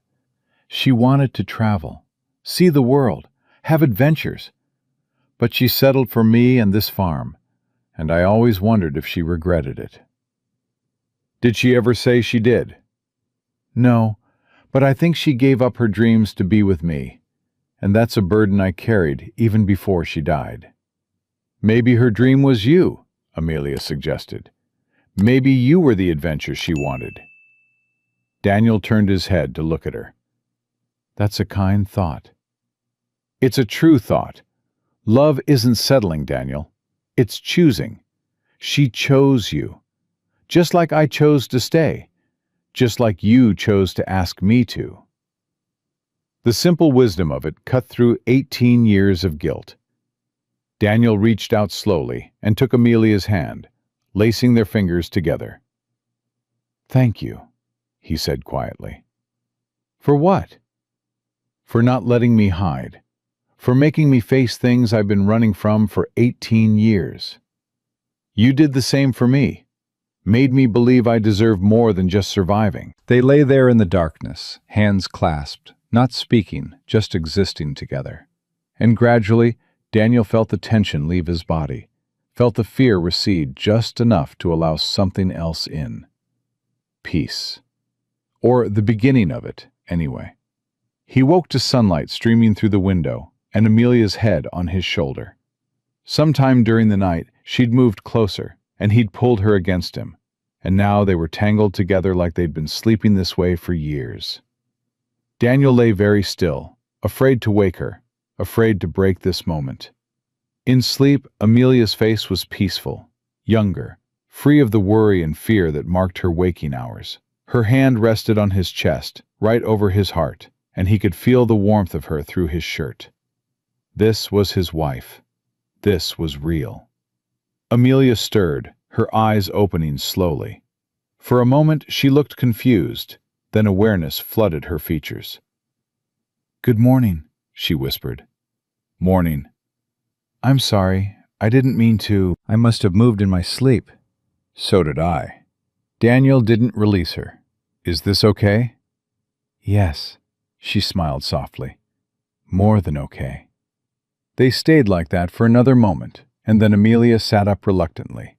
Speaker 1: She wanted to travel, see the world, have adventures. But she settled for me and this farm, and I always wondered if she regretted it. Did she ever say she did? No, but I think she gave up her dreams to be with me, and that's a burden I carried even before she died. Maybe her dream was you, Amelia suggested. Maybe you were the adventure she wanted. Daniel turned his head to look at her. That's a kind thought. It's a true thought. Love isn't settling, Daniel. It's choosing. She chose you. Just like I chose to stay. Just like you chose to ask me to. The simple wisdom of it cut through 18 years of guilt. Daniel reached out slowly and took Amelia's hand, lacing their fingers together. "Thank you," he said quietly. "For what?" "For not letting me hide. For making me face things I've been running from for 18 years. You did the same for me. Made me believe I deserve more than just surviving." They lay there in the darkness, hands clasped, not speaking, just existing together. And gradually, Daniel felt the tension leave his body, felt the fear recede just enough to allow something else in. Peace. Or the beginning of it, anyway. He woke to sunlight streaming through the window and Amelia's head on his shoulder. Sometime during the night, she'd moved closer, and he'd pulled her against him, and now they were tangled together like they'd been sleeping this way for years. Daniel lay very still, afraid to wake her, afraid to break this moment. In sleep, Amelia's face was peaceful, younger, free of the worry and fear that marked her waking hours. Her hand rested on his chest, right over his heart, and he could feel the warmth of her through his shirt. This was his wife. This was real. Amelia stirred, her eyes opening slowly. For a moment she looked confused, then awareness flooded her features. "Good morning," she whispered. "Morning." "I'm sorry. I didn't mean to. I must have moved in my sleep." "So did I." Daniel didn't release her. "Is this okay?" "Yes," she smiled softly. "More than okay." They stayed like that for another moment, and then Amelia sat up reluctantly.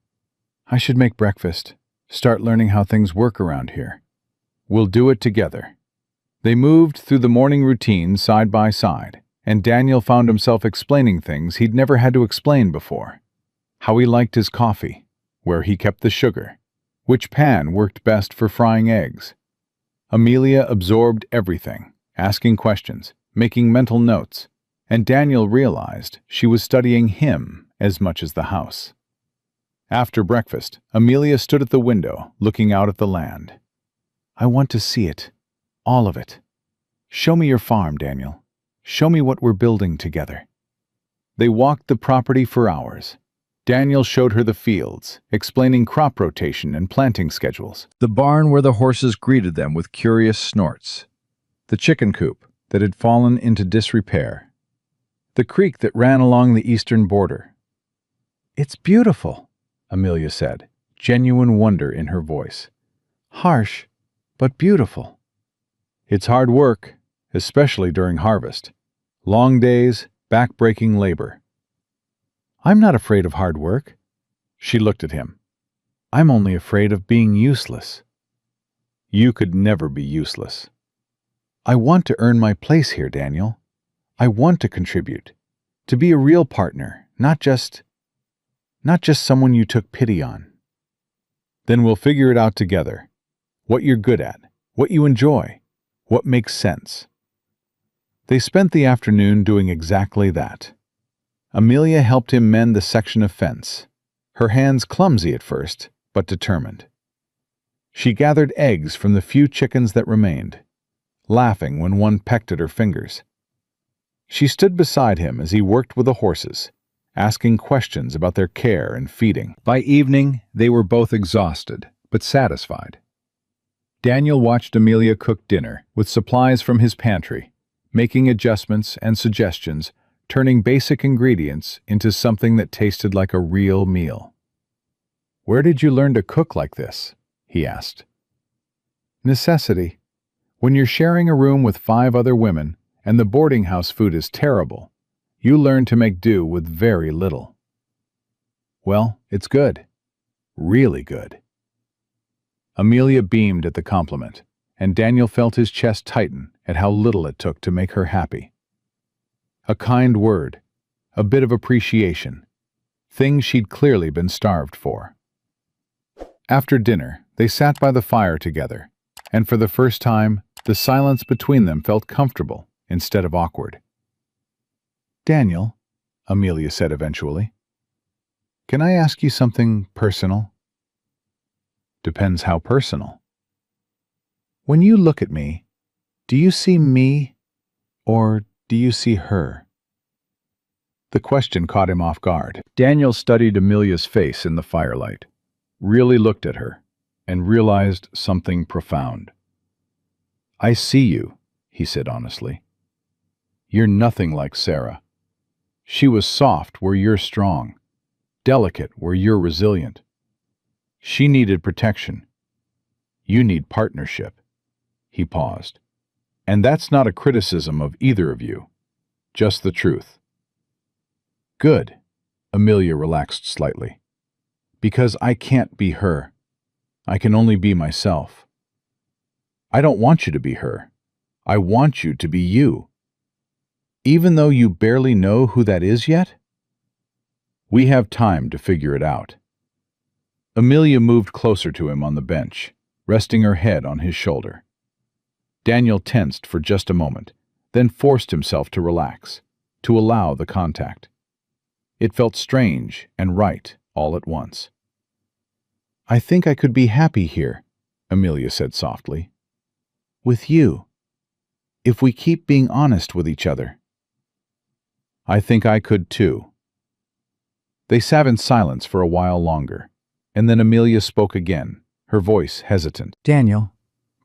Speaker 1: "I should make breakfast. Start learning how things work around here." "We'll do it together." They moved through the morning routine side by side, and Daniel found himself explaining things he'd never had to explain before. How he liked his coffee, where he kept the sugar, which pan worked best for frying eggs. Amelia absorbed everything, asking questions, making mental notes, and Daniel realized she was studying him as much as the house. After breakfast, Amelia stood at the window, looking out at the land. "I want to see it. All of it."
Speaker 3: Show me your farm, Daniel. Show me what we're building together. They walked the property for hours. Daniel showed her the fields, explaining crop rotation and planting schedules. The barn where the horses greeted them with curious snorts. The chicken coop that had fallen into disrepair. The creek that ran along the eastern border. "It's beautiful," Amelia said, genuine wonder in her voice. "Harsh, but beautiful." "It's hard work, especially during harvest. Long days, back-breaking labor." "I'm not afraid of hard work." She looked at him. "I'm only afraid of being useless." "You could never be useless." "I want to earn my place here, Daniel. I want to contribute. To be a real partner, not just someone you took pity on." "Then we'll figure it out together. What you're good at, what you enjoy, what makes sense." They spent the afternoon doing exactly that. Amelia helped him mend the section of fence, her hands clumsy at first, but determined. She gathered eggs from the few chickens that remained, laughing when one pecked at her fingers. She stood beside him as he worked with the horses, asking questions about their care and feeding. By evening, they were both exhausted, but satisfied. Daniel watched Amelia cook dinner with supplies from his pantry, making adjustments and suggestions, turning basic ingredients into something that tasted like a real meal. "Where did you learn to cook like this?" he asked. "Necessity. When you're sharing a room with 5 other women and the boarding house food is terrible, you learn to make do with very little." "Well, it's good. Really good." Amelia beamed at the compliment, and Daniel felt his chest tighten at how little it took to make her happy. A kind word, a bit of appreciation, things she'd clearly been starved for. After dinner, they sat by the fire together, and for the first time, the silence between them felt comfortable instead of awkward. "Daniel," Amelia said eventually, "can I ask you something personal?" "Depends how personal." "When you look at me, do you see me, or do you see her?" The question caught him off guard. Daniel studied Amelia's face in the firelight, really looked at her, and realized something profound. "I see you," he said honestly. "You're nothing like Sarah. She was soft where you're strong, delicate where you're resilient. She needed protection. You need partnership." He paused. "And that's not a criticism of either of you, just the truth." "Good." Amelia relaxed slightly. "Because I can't be her. I can only be myself." "I don't want you to be her. I want you to be you. Even though you barely know who that is yet?" "We have time to figure it out." Amelia moved closer to him on the bench, resting her head on his shoulder. Daniel tensed for just a moment, then forced himself to relax, to allow the contact. It felt strange and right all at once. "I think I could be happy here," Amelia said softly. "With you. If we keep being honest with each other." "I think I could too." They sat in silence for a while longer, and then Amelia spoke again, her voice hesitant. "Daniel,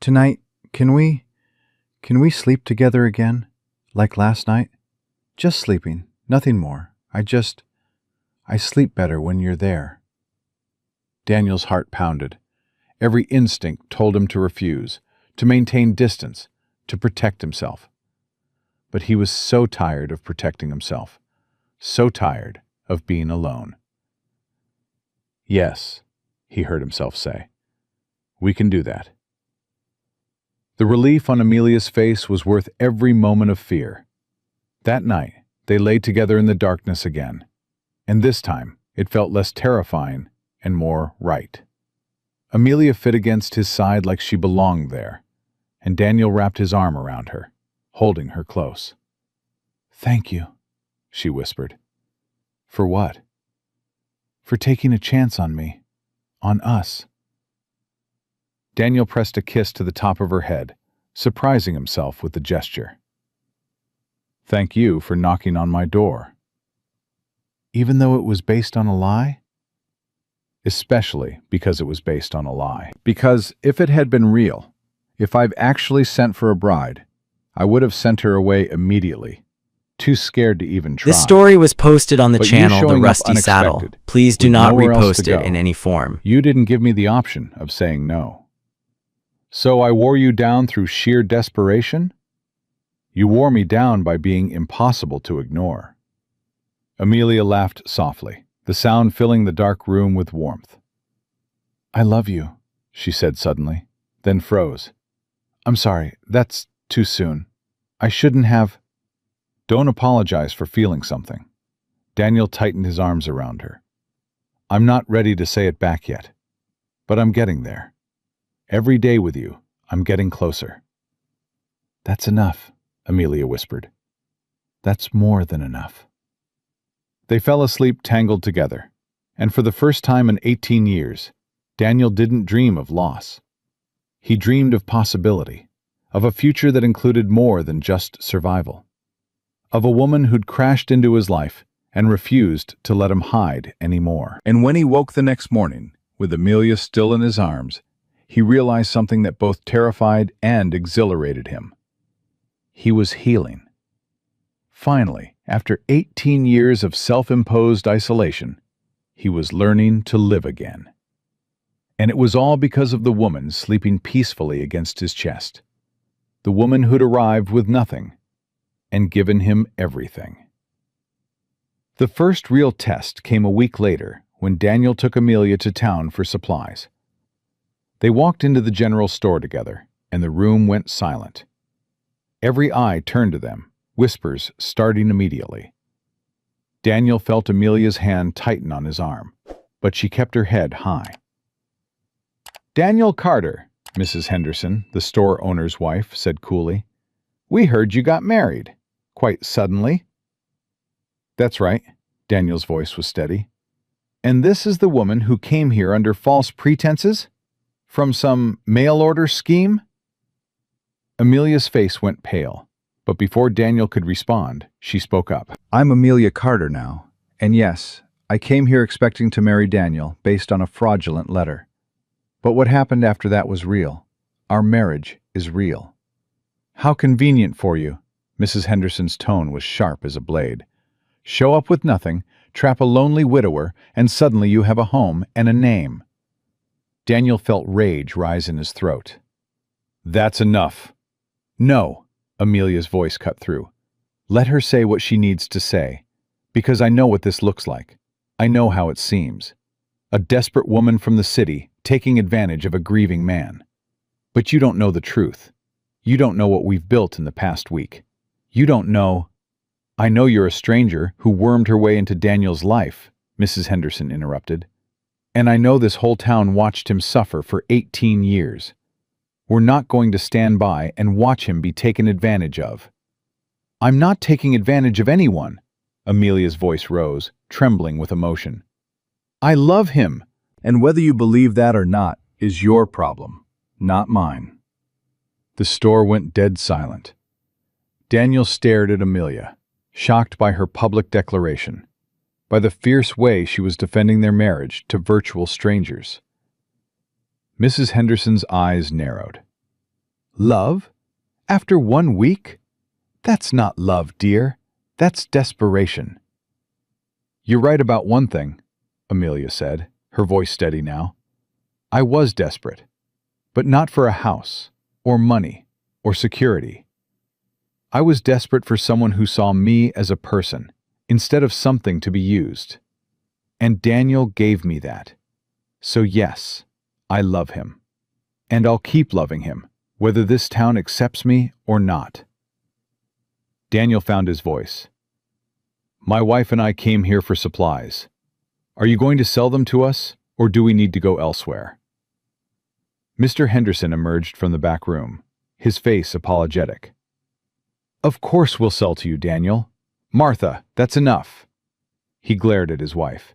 Speaker 3: tonight, can we sleep together again, like last night? Just sleeping, nothing more. I sleep better when you're there." Daniel's heart pounded. Every instinct told him to refuse, to maintain distance, to protect himself. But he was so tired of protecting himself, so tired of being alone. "Yes," he heard himself say. "We can do that." The relief on Amelia's face was worth every moment of fear. That night, they lay together in the darkness again, and this time it felt less terrifying and more right. Amelia fit against his side like she belonged there, and Daniel wrapped his arm around her, holding her close. "Thank you," she whispered. "For what?" "For taking a chance on me, on us." Daniel pressed a kiss to the top of her head,
Speaker 1: surprising himself with the gesture. "Thank you for knocking on my door." Even though it was based on a lie? Especially because it was based on a lie. Because if it had been real, if I've actually sent for a bride, I would have sent her away immediately, too scared to even try.
Speaker 2: This story was posted on the
Speaker 1: But you
Speaker 2: channel The
Speaker 1: showing up
Speaker 2: Rusty Saddle.
Speaker 1: unexpected,
Speaker 2: Please do
Speaker 1: with
Speaker 2: not
Speaker 1: nowhere else to
Speaker 2: repost it
Speaker 1: go.
Speaker 2: in any form.
Speaker 1: You didn't give me the option of saying no. So I wore you down through sheer desperation? You wore me down by being impossible to ignore. Amelia laughed softly, the sound filling the dark room with warmth. "I love you," she said suddenly, then froze. "I'm sorry, that's too soon. I shouldn't have—" "Don't apologize for feeling something." Daniel tightened his arms around her. "I'm not ready to say it back yet, but I'm getting there. Every day with you, I'm getting closer." "That's enough," Amelia whispered. "That's more than enough." They fell asleep tangled together, and for the first time in 18 years, Daniel didn't dream of loss. He dreamed of possibility, of a future that included more than just survival, of a woman who'd crashed into his life and refused to let him hide anymore. And when he woke the next morning, with Amelia still in his arms, he realized something that both terrified and exhilarated him. He was healing. Finally, after 18 years of self-imposed isolation, he was learning to live again. And it was all because of the woman sleeping peacefully against his chest. The woman who'd arrived with nothing and given him everything. The first real test came a week later when Daniel took Amelia to town for supplies. They walked into the general store together, and the room went silent. Every eye turned to them, whispers starting immediately. Daniel felt Amelia's hand tighten on his arm, but she kept her head high. "Daniel Carter," Mrs. Henderson, the store owner's wife, said coolly. "We heard you got married. Quite suddenly." "That's right," Daniel's voice was steady. "And this is the woman who came here under false pretenses? From some mail-order scheme?" Amelia's face went pale, but before Daniel could respond, she spoke up.
Speaker 3: "I'm Amelia Carter now, and yes, I came here expecting to marry Daniel based on a fraudulent letter. But what happened after that was real. Our marriage is real." "How convenient for you." Mrs. Henderson's tone was sharp as a blade. "Show up with nothing, trap a lonely widower, and suddenly you have a home and a name." Daniel felt rage rise in his throat. "That's enough." "No," Amelia's voice cut through. "Let her say what she needs to say, because I know what this looks like. I know how it seems. A desperate woman from the city taking advantage of a grieving man. But you don't know the truth. You don't know what we've built in the past week. You don't know—" "I know you're a stranger who wormed her way into Daniel's life," Mrs. Henderson interrupted. "And I know this whole town watched him suffer for 18 years. We're not going to stand by and watch him be taken advantage of." "I'm not taking advantage of anyone," Amelia's voice rose, trembling with emotion. "I love him." "And whether you believe that or not is your problem, not mine." The store went dead silent. Daniel stared at Amelia, shocked by her public declaration, by the fierce way she was defending their marriage to virtual strangers. Mrs. Henderson's eyes narrowed. "Love? After 1 week? That's not love, dear. That's desperation." "You're right about one thing," Amelia said, her voice steady now. "I was desperate, but not for a house, or money, or security. I was desperate for someone who saw me as a person, instead of something to be used. And Daniel gave me that. So yes, I love him. And I'll keep loving him, whether this town accepts me or not." Daniel found his voice. "My wife and I came here for supplies. Are you going to sell them to us, or do we need to go elsewhere?" Mr. Henderson emerged from the back room, his face apologetic. "Of course we'll sell to you, Daniel. Martha, that's enough." He glared at his wife.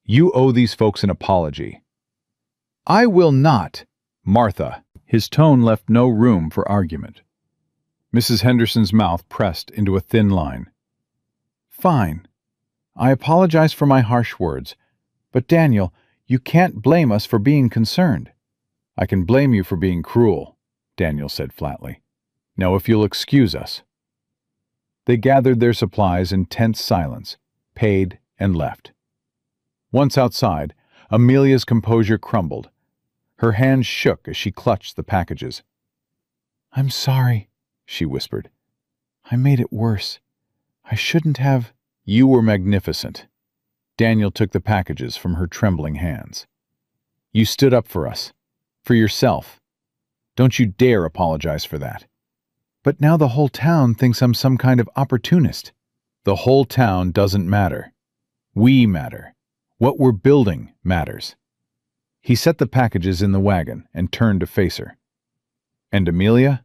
Speaker 3: "You owe these folks an apology." "I will not." "Martha,
Speaker 1: His tone left no room for argument. Mrs. Henderson's mouth pressed into a thin line. "Fine. I apologize for my harsh words. But Daniel, you can't blame us for being concerned." "I can blame you for being cruel," Daniel said flatly. "Now, if you'll excuse us." They gathered their supplies in tense silence, paid, and left. Once outside, Amelia's composure crumbled. Her hands shook as she clutched the packages. "I'm sorry," she whispered. "I made it worse. I shouldn't have—" "You were magnificent." Daniel took the packages from her trembling hands. "You stood up for us. For yourself. Don't you dare apologize for that." "But now the whole town thinks I'm some kind of opportunist." "The whole town doesn't matter. We matter. What we're building matters." He set the packages in the wagon and turned to face her. "And Amelia?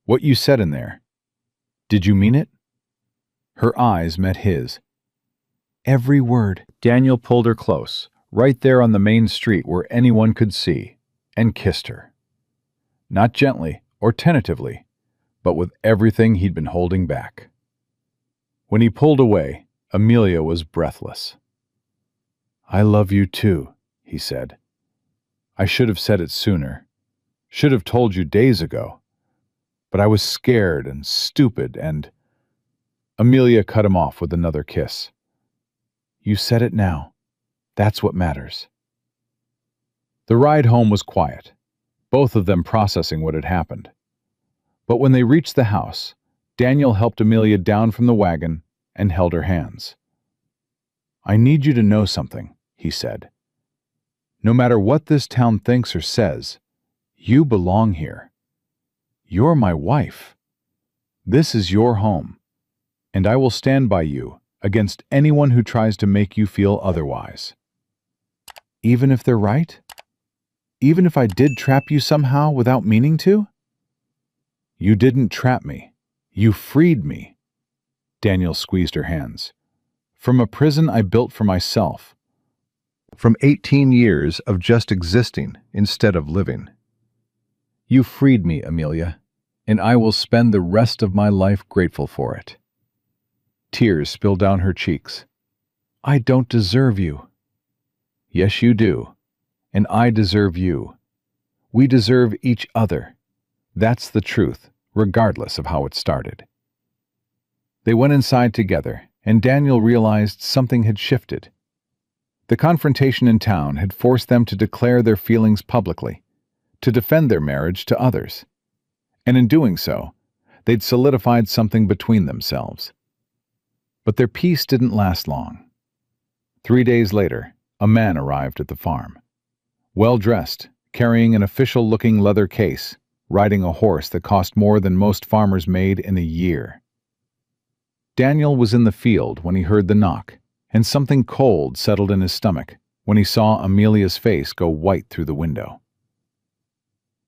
Speaker 1: What you said in there, did you mean it?" Her eyes met his. "Every word." Daniel pulled her close, right there on the main street where anyone could see, and kissed her. Not gently or tentatively, but with everything he'd been holding back. When he pulled away, Amelia was breathless. "I love you too," he said. "I should have said it sooner. Should have told you days ago. But I was scared and stupid and—" Amelia cut him off with another kiss. "You said it now. That's what matters." The ride home was quiet, both of them processing what had happened. But when they reached the house, Daniel helped Amelia down from the wagon and held her hands. "I need you to know something," he said. "No matter what this town thinks or says, you belong here. You're my wife. This is your home, and I will stand by you against anyone who tries to make you feel otherwise. Even if they're right? Even if I did trap you somehow without meaning to?" "You didn't trap me. You freed me." Daniel squeezed her hands. "From a prison I built for myself. From 18 years of just existing instead of living. You freed me, Amelia, and I will spend the rest of my life grateful for it." Tears spilled down her cheeks. "I don't deserve you." "Yes, you do. And I deserve you. We deserve each other. That's the truth, regardless of how it started." They went inside together, and Daniel realized something had shifted. The confrontation in town had forced them to declare their feelings publicly, to defend their marriage to others. And in doing so, they'd solidified something between themselves. But their peace didn't last long. 3 days later, a man arrived at the farm. Well-dressed, carrying an official-looking leather case, riding a horse that cost more than most farmers made in a year. Daniel was in the field when he heard the knock, and something cold settled in his stomach when he saw Amelia's face go white through the window.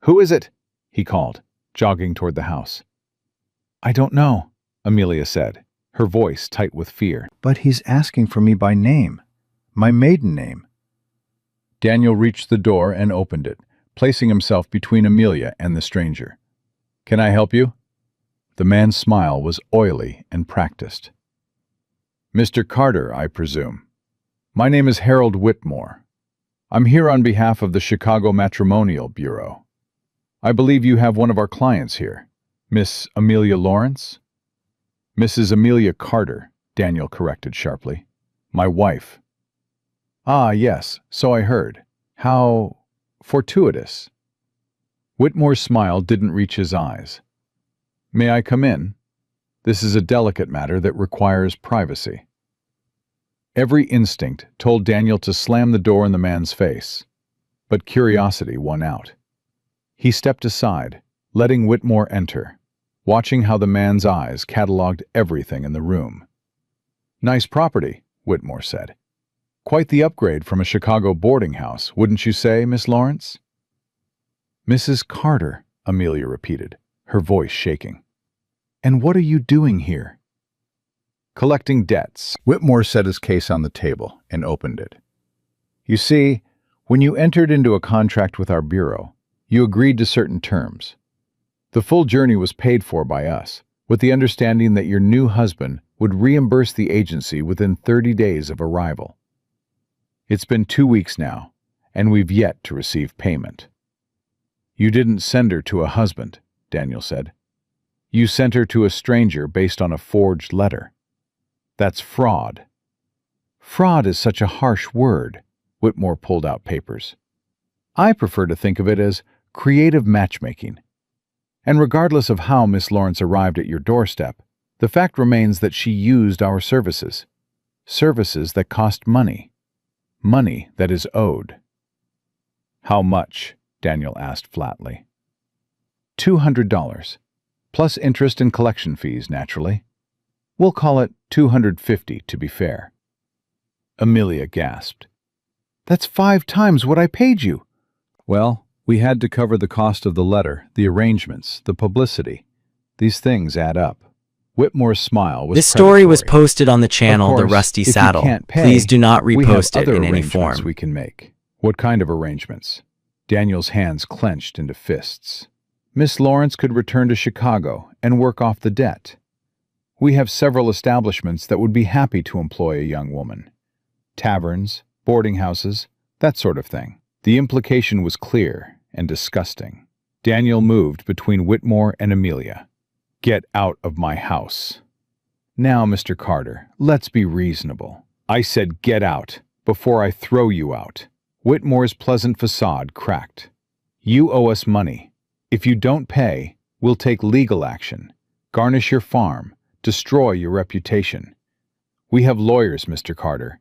Speaker 1: "Who is it?" he called, jogging toward the house. "I don't know," Amelia said, her voice tight with fear. "But he's asking for me by name, my maiden name." Daniel reached the door and opened it, placing himself between Amelia and the stranger. "Can I help you?" The man's smile was oily and practiced. "Mr. Carter, I presume. My name is Harold Whitmore. I'm here on behalf of the Chicago Matrimonial Bureau. I believe you have one of our clients here, Miss Amelia Lawrence?" "Mrs. Amelia Carter," Daniel corrected sharply. "My wife." "Ah, yes, so I heard. How fortuitous." Whitmore's smile didn't reach his eyes. "May I come in? This is a delicate matter that requires privacy." Every instinct told Daniel to slam the door in the man's face, but curiosity won out. He stepped aside, letting Whitmore enter, watching how the man's eyes cataloged everything in the room. "Nice property," Whitmore said. "Quite the upgrade from a Chicago boarding house, wouldn't you say, Miss Lawrence?" "Mrs. Carter," Amelia repeated, her voice shaking. "And what are you doing here?" "Collecting debts." Whitmore set his case on the table and opened it. "You see, when you entered into a contract with our bureau, You agreed to certain terms. The full journey was paid for by us, with the understanding that your new husband would reimburse the agency within 30 days of arrival. It's been 2 weeks now, and we've yet to receive payment. You didn't send her to a husband, Daniel said. You sent her to a stranger based on a forged letter. That's fraud. Fraud is such a harsh word. Whitmore pulled out papers. I prefer to think of it as creative matchmaking. And regardless of how Miss Lawrence arrived at your doorstep, the fact remains that she used our services. Services that cost money. Money that is owed. How much? Daniel asked flatly. $200, plus interest and collection fees, naturally. We'll call it $250 to be fair. Amelia gasped. That's 5 times what I paid you. Well, we had to cover the cost of the letter, the arrangements, the publicity. These things add up. Whitmore's smile was
Speaker 2: This story was
Speaker 1: predatory.
Speaker 2: posted on the channel
Speaker 1: Of
Speaker 2: The
Speaker 1: course,
Speaker 2: Rusty
Speaker 1: if you
Speaker 2: Saddle.
Speaker 1: can't pay,
Speaker 2: Please do not
Speaker 1: we have
Speaker 2: repost it
Speaker 1: other
Speaker 2: in any
Speaker 1: arrangements
Speaker 2: form.
Speaker 1: we can make. What kind of arrangements? Daniel's hands clenched into fists. Miss Lawrence could return to Chicago and work off the debt. We have several establishments that would be happy to employ a young woman. Taverns, boarding houses, that sort of thing. The implication was clear and disgusting. Daniel moved between Whitmore and Amelia. Get out of my house. Now, Mr. Carter, let's be reasonable. I said get out before I throw you out. Whitmore's pleasant facade cracked. You owe us money. If you don't pay, we'll take legal action, garnish your farm, destroy your reputation. We have lawyers, Mr. Carter,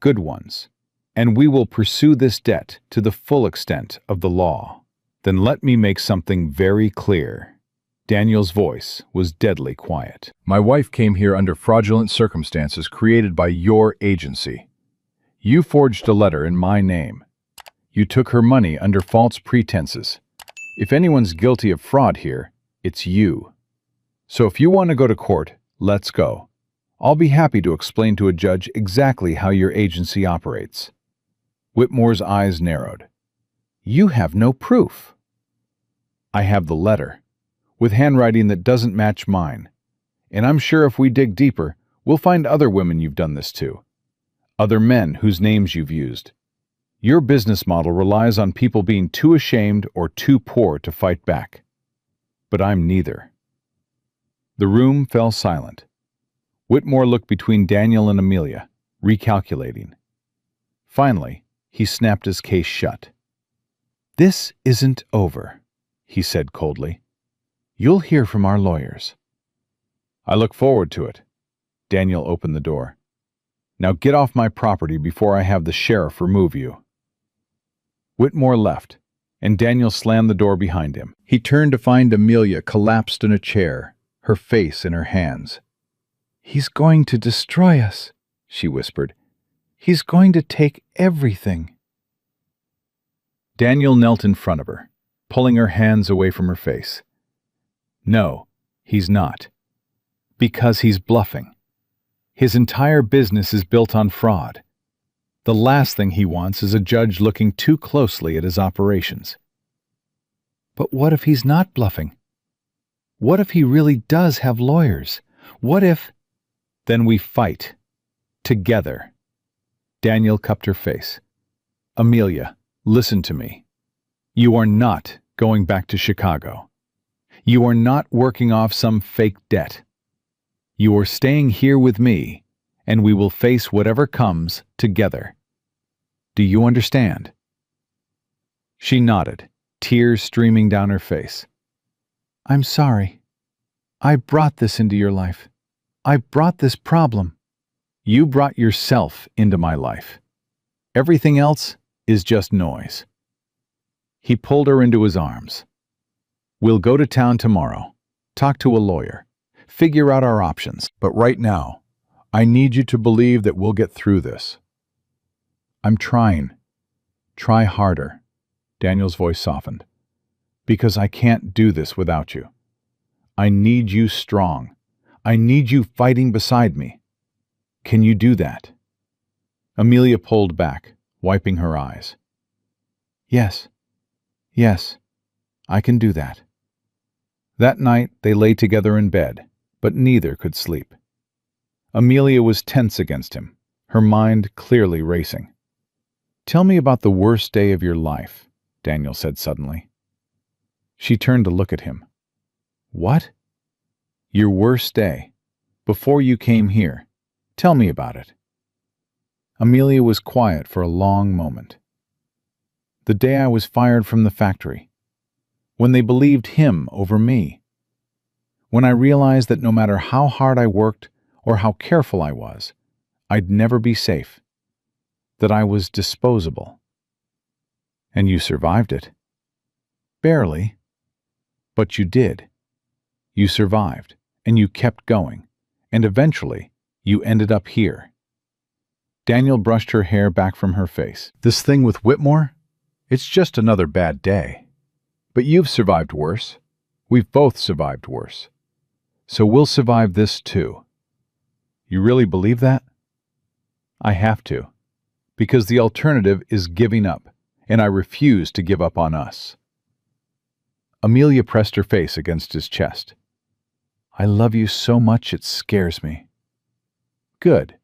Speaker 1: good ones, and we will pursue this debt to the full extent of the law. Then let me make something very clear. Daniel's voice was deadly quiet. My wife came here under fraudulent circumstances created by your agency. You forged a letter in my name. You took her money under false pretenses. If anyone's guilty of fraud here, it's you. So if you want to go to court, let's go. I'll be happy to explain to a judge exactly how your agency operates. Whitmore's eyes narrowed. You have no proof. I have the letter, with handwriting that doesn't match mine. And I'm sure if we dig deeper, we'll find other women you've done this to. Other men whose names you've used. Your business model relies on people being too ashamed or too poor to fight back. But I'm neither. The room fell silent. Whitmore looked between Daniel and Amelia, recalculating. Finally, he snapped his case shut. This isn't over, he said coldly. You'll hear from our lawyers. I look forward to it. Daniel opened the door. Now get off my property before I have the sheriff remove you. Whitmore left, and Daniel slammed the door behind him. He turned to find Amelia collapsed in a chair, her face in her hands. He's going to destroy us, she whispered. He's going to take everything. Daniel knelt in front of her, pulling her hands away from her face. No, he's not. Because he's bluffing. His entire business is built on fraud. The last thing he wants is a judge looking too closely at his operations. But what if he's not bluffing? What if he really does have lawyers? What if... Then we fight. Together. Daniel cupped her face. Amelia, listen to me. You are not going back to Chicago. You are not working off some fake debt. You are staying here with me, and we will face whatever comes together. Do you understand? She nodded, tears streaming down her face. I'm sorry. I brought this into your life. I brought this problem. You brought yourself into my life. Everything else is just noise. He pulled her into his arms. We'll go to town tomorrow, talk to a lawyer, figure out our options. But right now, I need you to believe that we'll get through this. I'm trying. Try harder. Daniel's voice softened. Because I can't do this without you. I need you strong. I need you fighting beside me. Can you do that? Amelia pulled back, wiping her eyes. Yes. Yes. I can do that." That night they lay together in bed, but neither could sleep. Amelia was tense against him, her mind clearly racing. "Tell me about the worst day of your life," Daniel said suddenly. She turned to look at him. "What?" "Your worst day. Before you came here. Tell me about it." Amelia was quiet for a long moment. "The day I was fired from the factory. When they believed him over me. When I realized that no matter how hard I worked or how careful I was, I'd never be safe. That I was disposable." "And you survived it." "Barely. But you did. You survived, and you kept going, and eventually you ended up here." Daniel brushed her hair back from her face. "This thing with Whitmore? It's just another bad day. But you've survived worse. We've both survived worse. So we'll survive this too." "You really believe that?" "I have to. Because the alternative is giving up, and I refuse to give up on us." Amelia pressed her face against his chest. "I love you so much it scares me." "Good.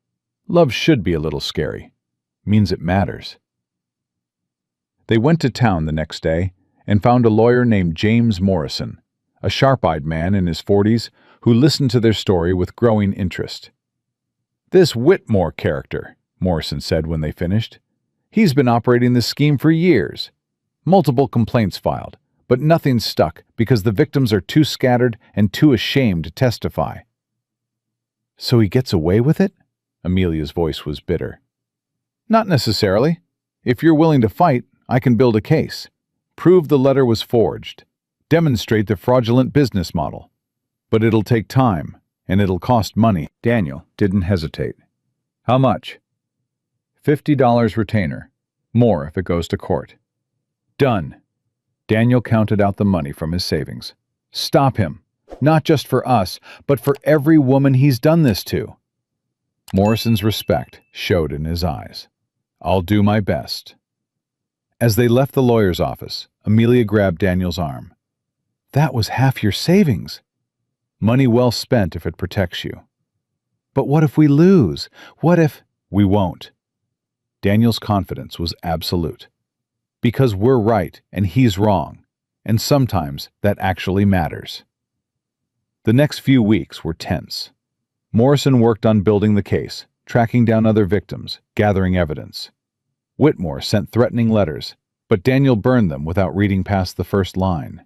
Speaker 1: Love should be a little scary. Means it matters." They went to town the next day and found a lawyer named James Morrison, a sharp-eyed man in his 40s who listened to their story with growing interest. "This Whitmore character," Morrison said when they finished. "He's been operating this scheme for years. Multiple complaints filed, but nothing stuck because the victims are too scattered and too ashamed to testify." "So he gets away with it?" Amelia's voice was bitter. "Not necessarily. If you're willing to fight, I can build a case. Prove the letter was forged. Demonstrate the fraudulent business model. But it'll take time, and it'll cost money." Daniel didn't hesitate. "How much?" $50 retainer. More if it goes to court." "Done." Daniel counted out the money from his savings. "Stop him. Not just for us, but for every woman he's done this to." Morrison's respect showed in his eyes. "I'll do my best." As they left the lawyer's office, Amelia grabbed Daniel's arm. "That was half your savings." "Money well spent if it protects you." "But what if we lose? What if—" "We won't." Daniel's confidence was absolute. "Because we're right and he's wrong, and sometimes that actually matters." The next few weeks were tense. Morrison worked on building the case, tracking down other victims, gathering evidence. Whitmore sent threatening letters, but Daniel burned them without reading past the first line.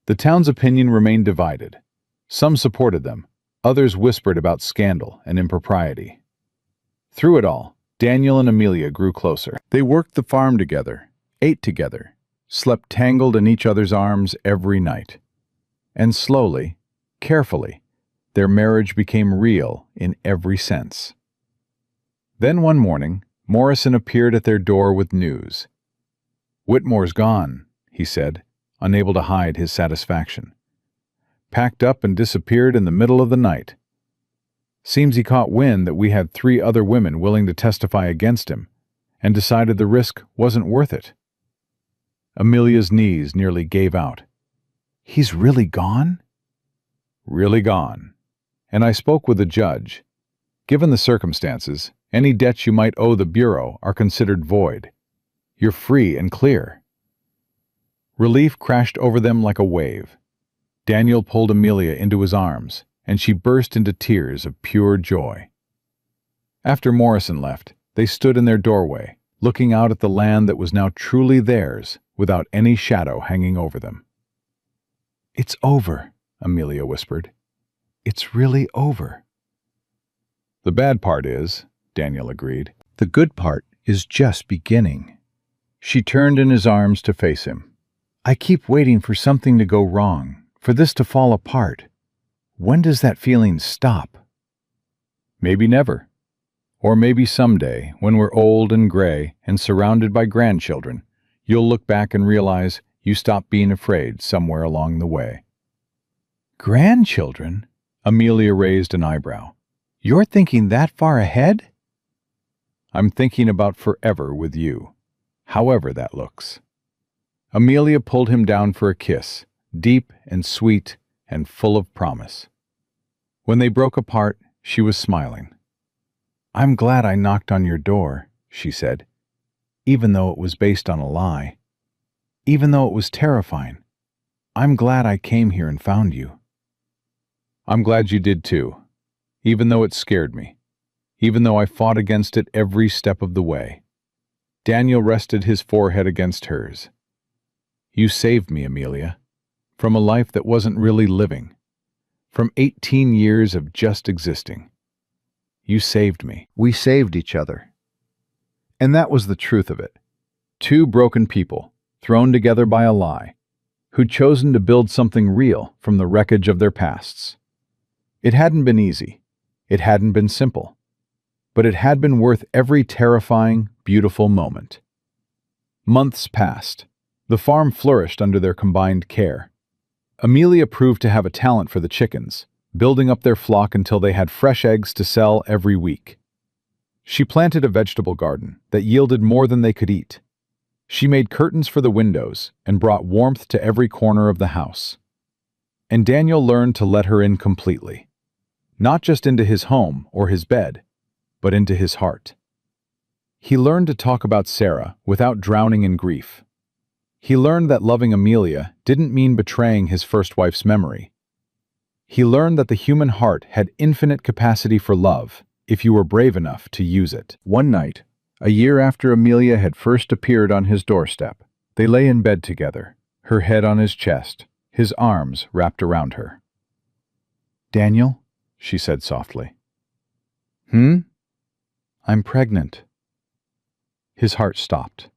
Speaker 1: The town's opinion remained divided. Some supported them, others whispered about scandal and impropriety. Through it all, Daniel and Amelia grew closer. They worked the farm together, ate together, slept tangled in each other's arms every night. And slowly, carefully, their marriage became real in every sense. Then one morning, Morrison appeared at their door with news. "Whitmore's gone," he said, unable to hide his satisfaction. "Packed up and disappeared in the middle of the night. Seems he caught wind that we had 3 other women willing to testify against him, and decided the risk wasn't worth it." Amelia's knees nearly gave out. "He's really gone?" "Really gone. And I spoke with the judge. Given the circumstances, any debts you might owe the Bureau are considered void. You're free and clear." Relief crashed over them like a wave. Daniel pulled Amelia into his arms, and she burst into tears of pure joy. After Morrison left, they stood in their doorway, looking out at the land that was now truly theirs, without any shadow hanging over them. "It's over," Amelia whispered. "It's really over." "The bad part is," Daniel agreed, "the good part is just beginning." She turned in his arms to face him. "I keep waiting for something to go wrong, for this to fall apart. When does that feeling stop?" "Maybe never. Or maybe someday, when we're old and gray and surrounded by grandchildren, you'll look back and realize you stopped being afraid somewhere along the way." "Grandchildren?" Amelia raised an eyebrow. "You're thinking that far ahead?" "I'm thinking about forever with you, however that looks." Amelia pulled him down for a kiss, deep and sweet and full of promise. When they broke apart, she was smiling. "I'm glad I knocked on your door," she said, "even though it was based on a lie. Even though it was terrifying. I'm glad I came here and found you." "I'm glad you did too, even though it scared me, even though I fought against it every step of the way." Daniel rested his forehead against hers. "You saved me, Amelia, from a life that wasn't really living, from 18 years of just existing. You saved me."
Speaker 3: We saved each other. And that was the truth of it. Two broken people, thrown together by a lie, who'd chosen to build something real from the wreckage of their pasts. It hadn't been easy. It hadn't been simple. But it had been worth every terrifying, beautiful moment. Months passed. The farm flourished under their combined care. Amelia proved to have a talent for the chickens, building up their flock until they had fresh eggs to sell every week. She planted a vegetable garden that yielded more than they could eat. She made curtains for the windows and brought warmth to every corner of the house. And Daniel learned to let her in completely, not just into his home or his bed, but into his heart. He learned to talk about Sarah without drowning in grief. He learned that loving Amelia didn't mean betraying his first wife's memory. He learned that the human heart had infinite capacity for love if you were brave enough to use it. One night, a year after Amelia had first appeared on his doorstep, they lay in bed together, her head on his chest, his arms wrapped around her. "Daniel," she said softly. "I'm pregnant." His heart stopped,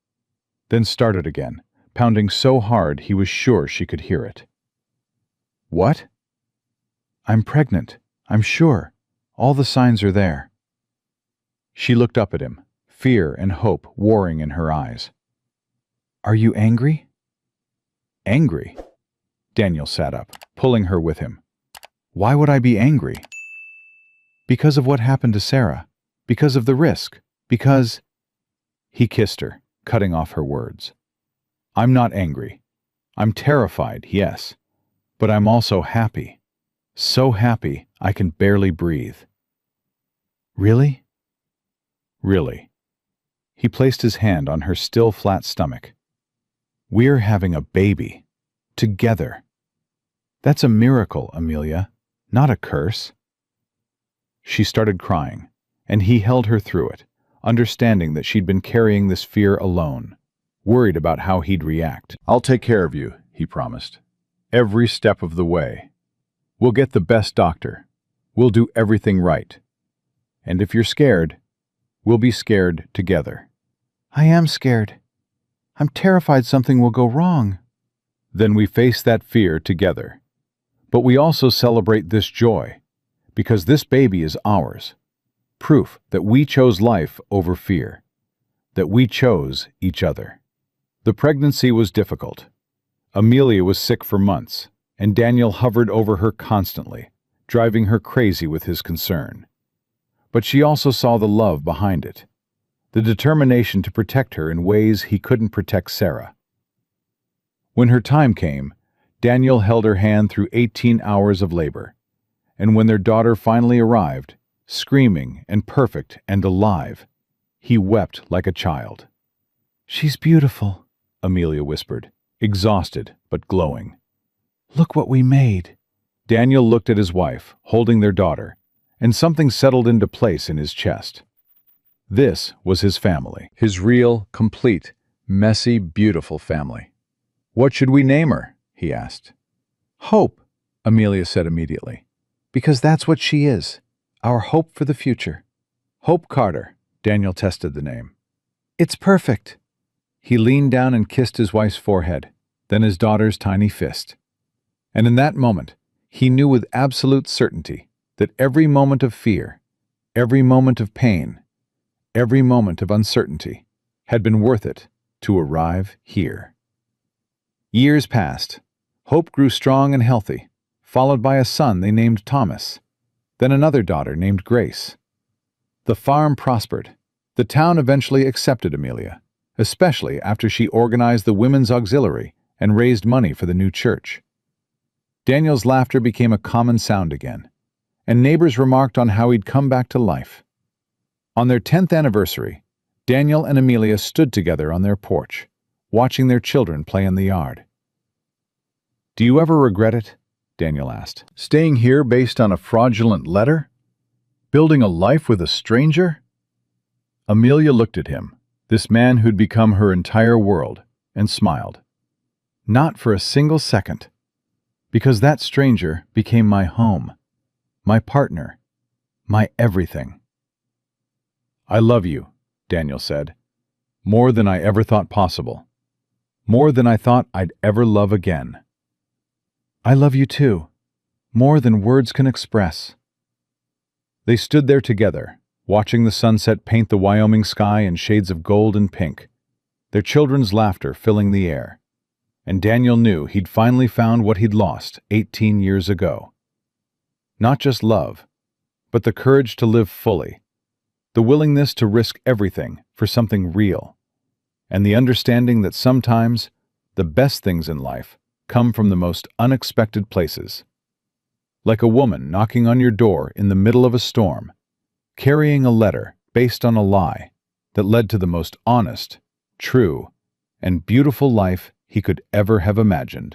Speaker 3: then started again, pounding so hard he was sure she could hear it. "What?" "I'm pregnant, I'm sure. All the signs are there." She looked up at him, fear and hope warring in her eyes. "Are you angry?" "Angry?" Daniel sat up, pulling her with him. "Why would I be angry?" "Because of what happened to Sarah. Because of the risk. Because—" He kissed her, cutting off her words. "I'm not angry. I'm terrified, yes. But I'm also happy. So happy I can barely breathe." "Really?" "Really." He placed his hand on her still flat stomach. "We're having a baby. Together. That's a miracle, Amelia, not a curse." She started crying, and he held her through it, understanding that she'd been carrying this fear alone, worried about how he'd react. "I'll take care of you," he promised. "Every step of the way. We'll get the best doctor. We'll do everything right. And if you're scared, we'll be scared together." "I am scared. I'm terrified something will go wrong." "Then we face that fear together. But we also celebrate this joy, because this baby is ours. Proof that we chose life over fear. That we chose each other." The pregnancy was difficult. Amelia was sick for months, and Daniel hovered over her constantly, driving her crazy with his concern. But she also saw the love behind it, the determination to protect her in ways he couldn't protect Sarah. When her time came, Daniel held her hand through 18 hours of labor, and when their daughter finally arrived, screaming and perfect and alive, he wept like a child. "She's beautiful," Amelia whispered, exhausted but glowing. "Look what we made." Daniel looked at his wife, holding their daughter, and something settled into place in his chest. This was his family, his real, complete, messy, beautiful family. "What should we name her?" he asked. "Hope," Amelia said immediately, "because that's what she is, our hope for the future." "Hope Carter," Daniel tested the name. "It's perfect." He leaned down and kissed his wife's forehead, then his daughter's tiny fist. And in that moment, he knew with absolute certainty that every moment of fear, every moment of pain, every moment of uncertainty had been worth it to arrive here. Years passed. Hope grew strong and healthy, followed by a son they named Thomas, then another daughter named Grace. The farm prospered. The town eventually accepted Amelia,
Speaker 1: especially after she organized the women's auxiliary and raised money for the new church. Daniel's laughter became a common sound again, and neighbors remarked on how he'd come back to life. On their 10th anniversary, Daniel and Amelia stood together on their porch, watching their children play in the yard. "Do you ever regret it?" Daniel asked. "Staying here based on a fraudulent letter? Building a life with a stranger?" Amelia looked at him, this man who'd become her entire world, and smiled. "Not for a single second. Because that stranger became my home, my partner, my everything." "I love you," Daniel said, "more than I ever thought possible. More than I thought I'd ever love again." "I love you too, more than words can express." They stood there together, watching the sunset paint the Wyoming sky in shades of gold and pink, their children's laughter filling the air. And Daniel knew he'd finally found what he'd lost 18 years ago. Not just love, but the courage to live fully, the willingness to risk everything for something real, and the understanding that sometimes the best things in life come from the most unexpected places. Like a woman knocking on your door in the middle of a storm, carrying a letter based on a lie that led to the most honest, true, and beautiful life he could ever have imagined.